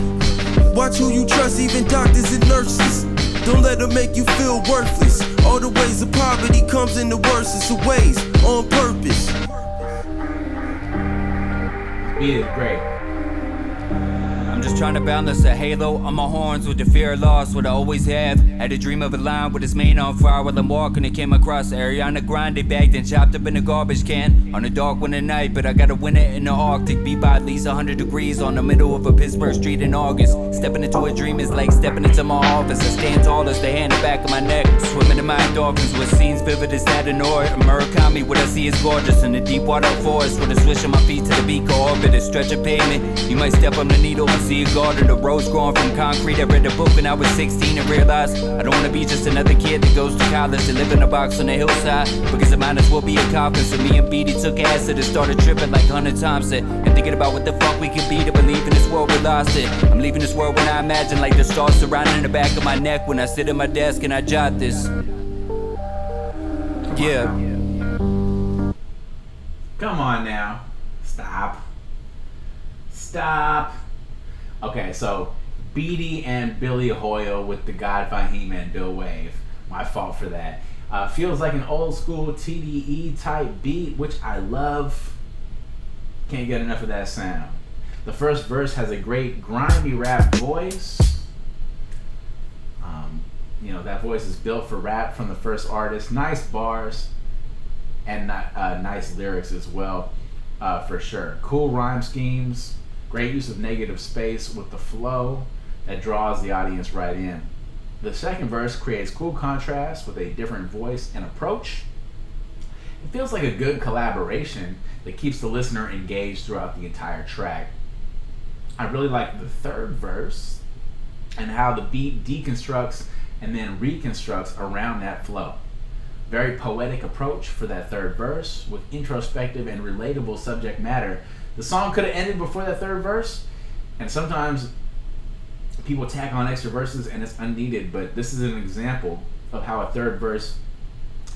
Watch who you trust, even doctors and nurses. Don't let them make you feel worthless. All the ways of poverty comes in the worstest of ways, on purpose. Beat is great. I'm just trying to balance a halo on my horns with the fear of loss, what I always have. Had a dream of a line with his mane on fire while I'm walking and came across Ariana Grande bagged and chopped up in a garbage can on a dark winter night, but I gotta win it in the Arctic. Be by at least 100 degrees on the middle of a Pittsburgh street in August. Stepping into a dream is like stepping into my office. I stand tall as the hand in the back of my neck, swimming in my endorphins with scenes vivid as that in Nord. Murakami, what I see is gorgeous in the deep water forest with a swish of my feet to the beak of orbit, a stretch of pavement. You might step on the needle and see a garden, a rose growing from concrete. I read the book when I was 16 and realized I don't wanna be just another kid that goes to college to live in a box on the hillside, because I might as well be a coffin. So me and Beedie took acid and started tripping like 100 times it, and thinking about what the fuck we could be to believe in this world we lost it. I'm leaving this world when I imagine like the stars surrounding the back of my neck when I sit at my desk and I jot this. Yeah. Come on now. Stop. Okay, so Beedie and Billy Hoyle with the God Fahim and Bill Wave. My fault for that. Feels like an old school TDE type beat, which I love. Can't get enough of that sound. The first verse has a great grimy rap voice. That voice is built for rap from the first artist. Nice bars and nice lyrics as well, for sure. Cool rhyme schemes, great use of negative space with the flow that draws the audience right in. The second verse creates cool contrast with a different voice and approach. It feels like a good collaboration that keeps the listener engaged throughout the entire track. I really like the third verse and how the beat deconstructs and then reconstructs around that flow. Very poetic approach for that third verse with introspective and relatable subject matter. The song could have ended before that third verse, and sometimes people tack on extra verses and it's unneeded, but this is an example of how a third verse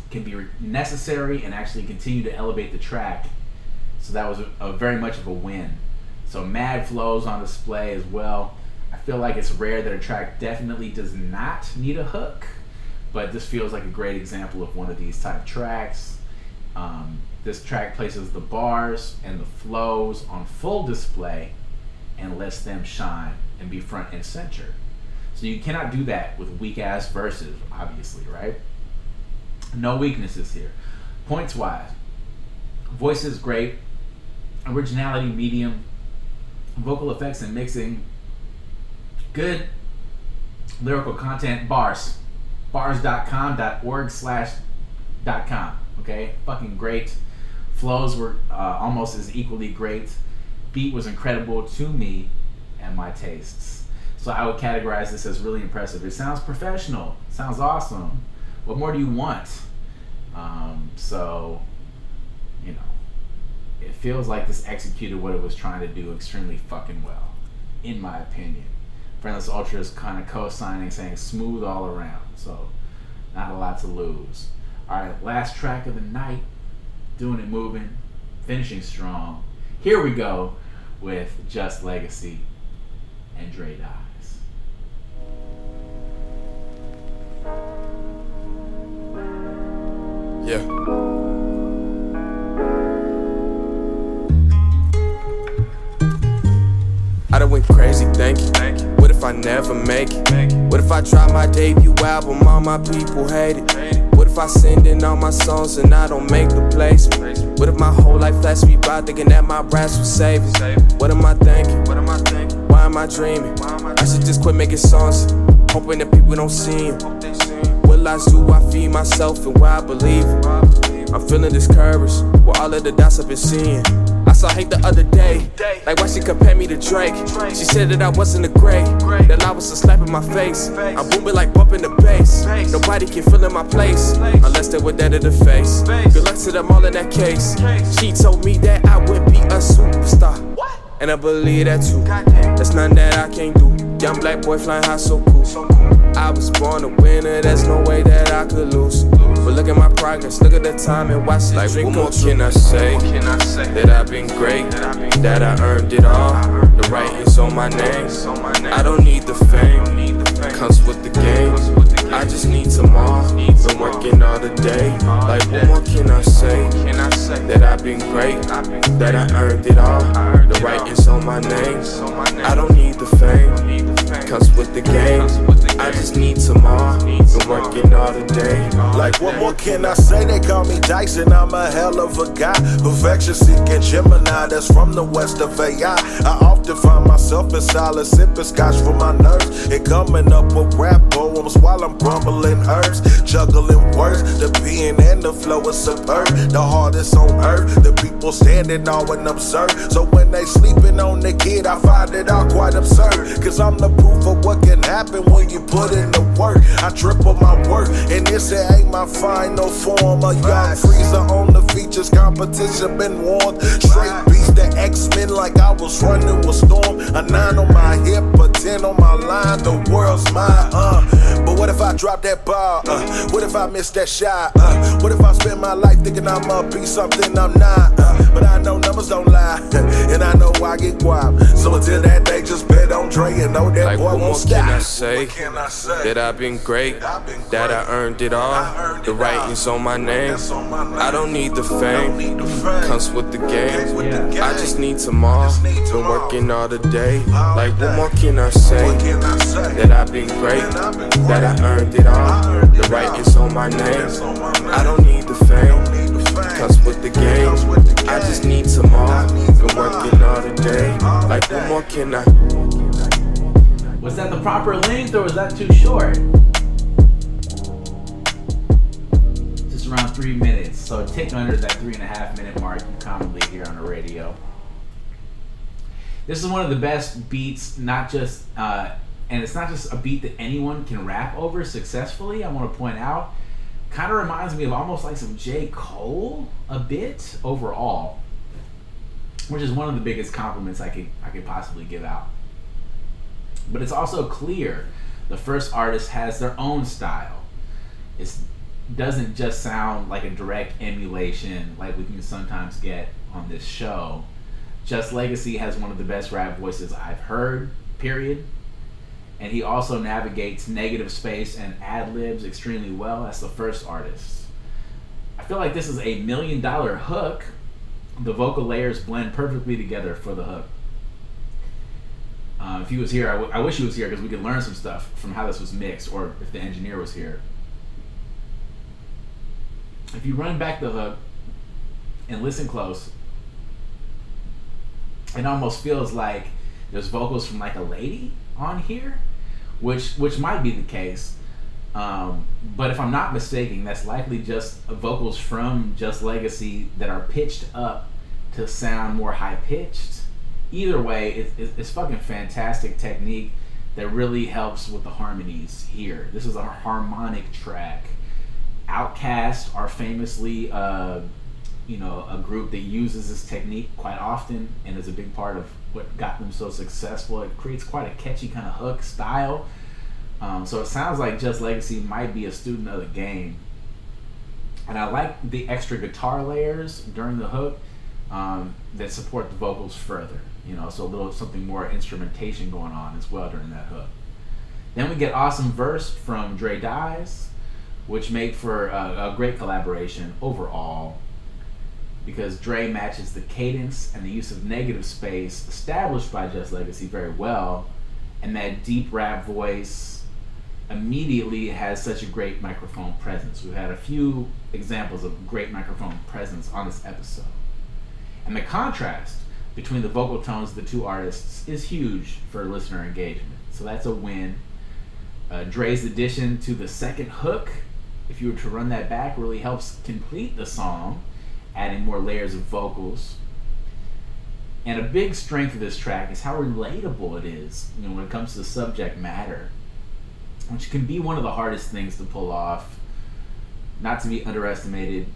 can be necessary and actually continue to elevate the track. So that was a very much of a win. So mad flows on display as well. I feel like it's rare that a track definitely does not need a hook, but this feels like a great example of one of these type tracks. This track places the bars and the flows on full display and lets them shine and be front and center. So you cannot do that with weak ass verses, obviously, right? No weaknesses here. Points wise, voice is great, originality medium, vocal effects and mixing good, lyrical content, bars.com.org/.com. Okay, fucking great. Flows were almost as equally great. Beat was incredible to me and my tastes. So I would categorize this as really impressive. It sounds professional, sounds awesome. What more do you want? It feels like this executed what it was trying to do extremely fucking well, in my opinion. Friendless Ultra is kind of co-signing, saying smooth all around. So not a lot to lose. All right, last track of the night, doing it moving, finishing strong. Here we go with JusLegacy and Dre Dies. Yeah. I done went crazy thinking, what if I never make it? What if I drop my debut album, all my people hate it? What if I send in all my songs and I don't make the placement? What if my whole life flashed me by thinking that my raps would save it? What am I thinking? Why am I dreaming? I should just quit making songs, hoping that people don't see them. What lies do I feed myself and why I believe it? I'm feeling discouraged with all of the dots I've been seeing. I saw hate the other day, like why she compare me to Drake. She said that I wasn't a great, that I was a slap in my face. I'm booming like bumping the bass. Nobody can fill in my place, unless they were dead in the face. Good luck to them all in that case. She told me that I would be a superstar, and I believe that too. There's nothing that I can't do. Young black boy flying high, so cool. I was born a winner, there's no way that I could lose. But look at my progress, look at the time and watch this like, dream come true. What more can I say? That I've been great, that I earned it all. The writings on my name, I don't need the fame, comes with the game. I just need some more, been working all the day. Like what more can I say? That I've been great, that I earned it all. The writings on my name, I don't need the fame, comes with the game. I just need some more, been working all the day. Like what more can I say? They call me Dyson, I'm a hell of a guy. Perfection seeking Gemini, that's from the west of AI. I often find myself in silence, sipping scotch for my nerves, and coming up with rap poems while I'm grumbling herbs, juggling words. The pen and the flow is superb, the hardest on earth. The people standing all and observe. So when they sleeping on the kid, I find it all quite absurd. Cause I'm the proof of what can happen when you put in the work. I triple my work, and this ain't my final form. A young freezer on the features, competition been warned. Straight beast, the X-Men like I was running with storm. A 9 on my hip, a 10 on my line, the world's mine, But what if I drop that bar, what if I miss that shot, what if I spend my life thinking I'ma be something I'm not. But I know numbers don't lie, and I know I get guap. So until that day, just bet on Dre and know that like, boy what more won't stop. can I say? That I've been great, that I earned it all. The writings on my name, I don't need the fame. Comes with the game, I just need tomorrow. Been working all the day, like what more can I say? That I've been great, that I earned it all. The writings on my name, I don't need the fame. Comes with the game, I just need tomorrow. Been working all the day, like what more can I? Was that the proper length or was that too short? Just around 3 minutes, so a tick under that 3.5 minute mark you commonly hear on the radio. This is one of the best beats, not just, and it's not just a beat that anyone can rap over successfully, I want to point out. Kind of reminds me of almost like some J. Cole a bit overall, which is one of the biggest compliments I could possibly give out. But it's also clear the first artist has their own style. It doesn't just sound like a direct emulation like we can sometimes get on this show. JusLegacy has one of the best rap voices I've heard, period. And he also navigates negative space and ad-libs extremely well as the first artist. I feel like this is a $1 million hook. The vocal layers blend perfectly together for the hook. If he was here, I wish he was here because we could learn some stuff from how this was mixed, or if the engineer was here. If you run back the hook and listen close, it almost feels like there's vocals from like a lady on here, which might be the case. But if I'm not mistaken, that's likely just vocals from JusLegacy that are pitched up to sound more high-pitched. Either way, it's fucking fantastic technique that really helps with the harmonies here. This is a harmonic track. Outkast are famously, a group that uses this technique quite often and is a big part of what got them so successful. It creates quite a catchy kind of hook style. So it sounds like JusLegacy might be a student of the game. And I like the extra guitar layers during the hook that support the vocals further. So a little something more instrumentation going on as well during that hook. Then we get Awesome Verse from Dre Dies, which make for a great collaboration overall, because Dre matches the cadence and the use of negative space established by JusLegacy very well, and that deep rap voice immediately has such a great microphone presence. We've had a few examples of great microphone presence on this episode. And the contrast between the vocal tones of the two artists is huge for listener engagement. So that's a win. Dre's addition to the second hook, if you were to run that back, really helps complete the song, adding more layers of vocals. And a big strength of this track is how relatable it is, when it comes to the subject matter, which can be one of the hardest things to pull off, not to be underestimated.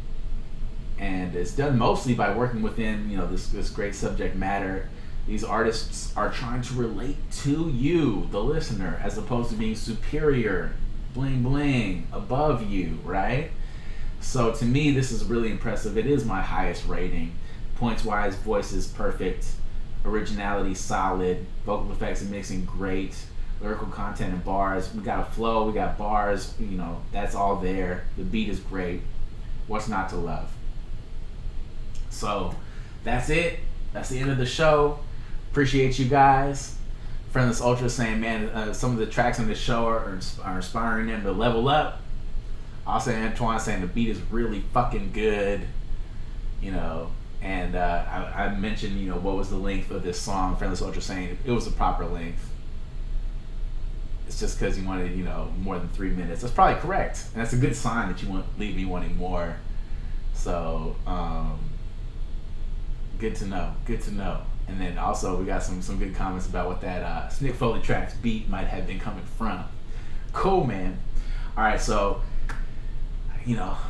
And it's done mostly by working within, this great subject matter. These artists are trying to relate to you, the listener, as opposed to being superior, bling bling, above you, right? So to me, this is really impressive. It is my highest rating. Points-wise, voice is perfect, originality solid, vocal effects and mixing great, lyrical content and bars. We got a flow, we got bars, that's all there. The beat is great. What's not to love? So that's it. That's the end of the show. Appreciate you guys. Friendless Ultra saying, man, some of the tracks on this show are inspiring them to level up. AwsomeAntwan saying the beat is really fucking good. And I mentioned, what was the length of this song. Friendless Ultra saying it was the proper length. It's just because you wanted, more than 3 minutes. That's probably correct. And that's a good sign that you leave me wanting more. So, good to know. Good to know. And then also we got some good comments about what that SNICK track's beat might have been coming from. Cool, man. All right, so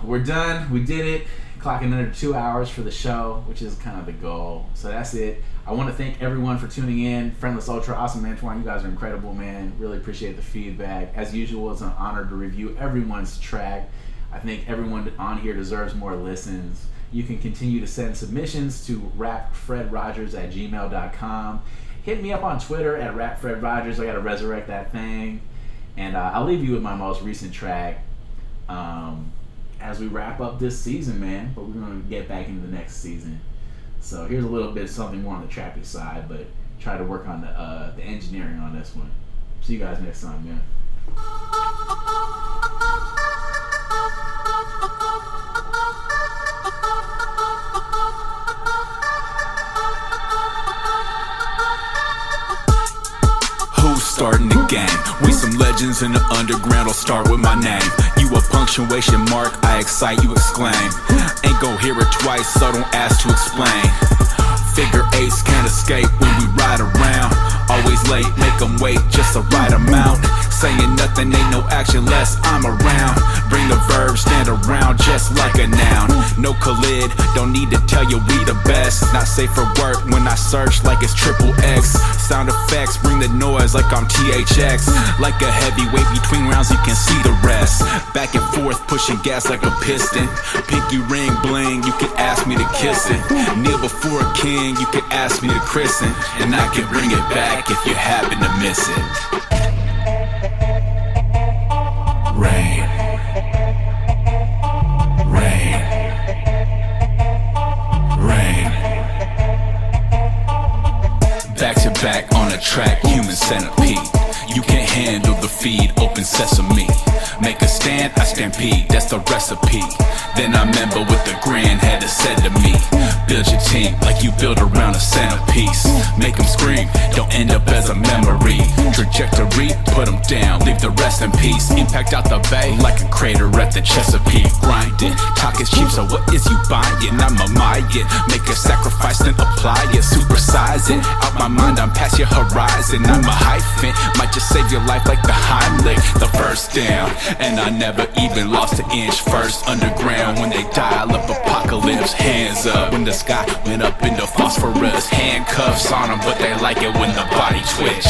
we're done. We did it. Clocking under 2 hours for the show, which is kind of the goal. So that's it. I want to thank everyone for tuning in. Friendless Ultra, AwsomeAntwan, you guys are incredible, man. Really appreciate the feedback. As usual, it's an honor to review everyone's track. I think everyone on here deserves more listens. You can continue to send submissions to rapfredrogers@gmail.com. Hit me up on Twitter at rapfredrogers. I gotta resurrect that thing. And I'll leave you with my most recent track as we wrap up this season, man. But we're gonna get back into the next season. So here's a little bit of something more on the trappy side, but try to work on the engineering on this one. See you guys next time, man. Who's starting the game? We some legends in the underground, I'll start with my name. You a punctuation mark, I excite, you exclaim. Ain't gon' hear it twice, so don't ask to explain. Figure eights can't escape when we ride around. Always late, make them wait just the right amount. Saying nothing, ain't no action less I'm around. Bring the verb, stand around just like a noun. No Khalid, don't need to tell you we the best. Not safe for work when I search like it's triple X. Sound effects, bring the noise like I'm THX. Like a heavyweight between rounds, you can see the rest. Back and forth, pushing gas like a piston. Pinky ring bling, you can ask me to kiss it. Kneel before a king, you can ask me to christen. And I can bring it back if you happen to miss it. Rain. Rain. Rain. Back to back on a track, human centipede. You can't handle the feed, open sesame. Make a stand, I stampede, that's the recipe. Then I remember what the grand had said to me. Build your team like you build around a centerpiece. Make them scream, don't end up as a memory. Trajectory, put them down, leave the rest in peace. Impact out the bay like a crater at the Chesapeake. Grinding, talk is cheap, so what is you buying? I'm a Mayan, make a sacrifice then apply it. Supersize it, out my mind I'm past your horizon. I'm a hyphen, might just save your life like the Heimlich. The first down, and I never even lost an inch. First underground when they dial up apocalypse. Hands up when the sky went up into phosphorus. Handcuffs on them, but they like it when the body twitch.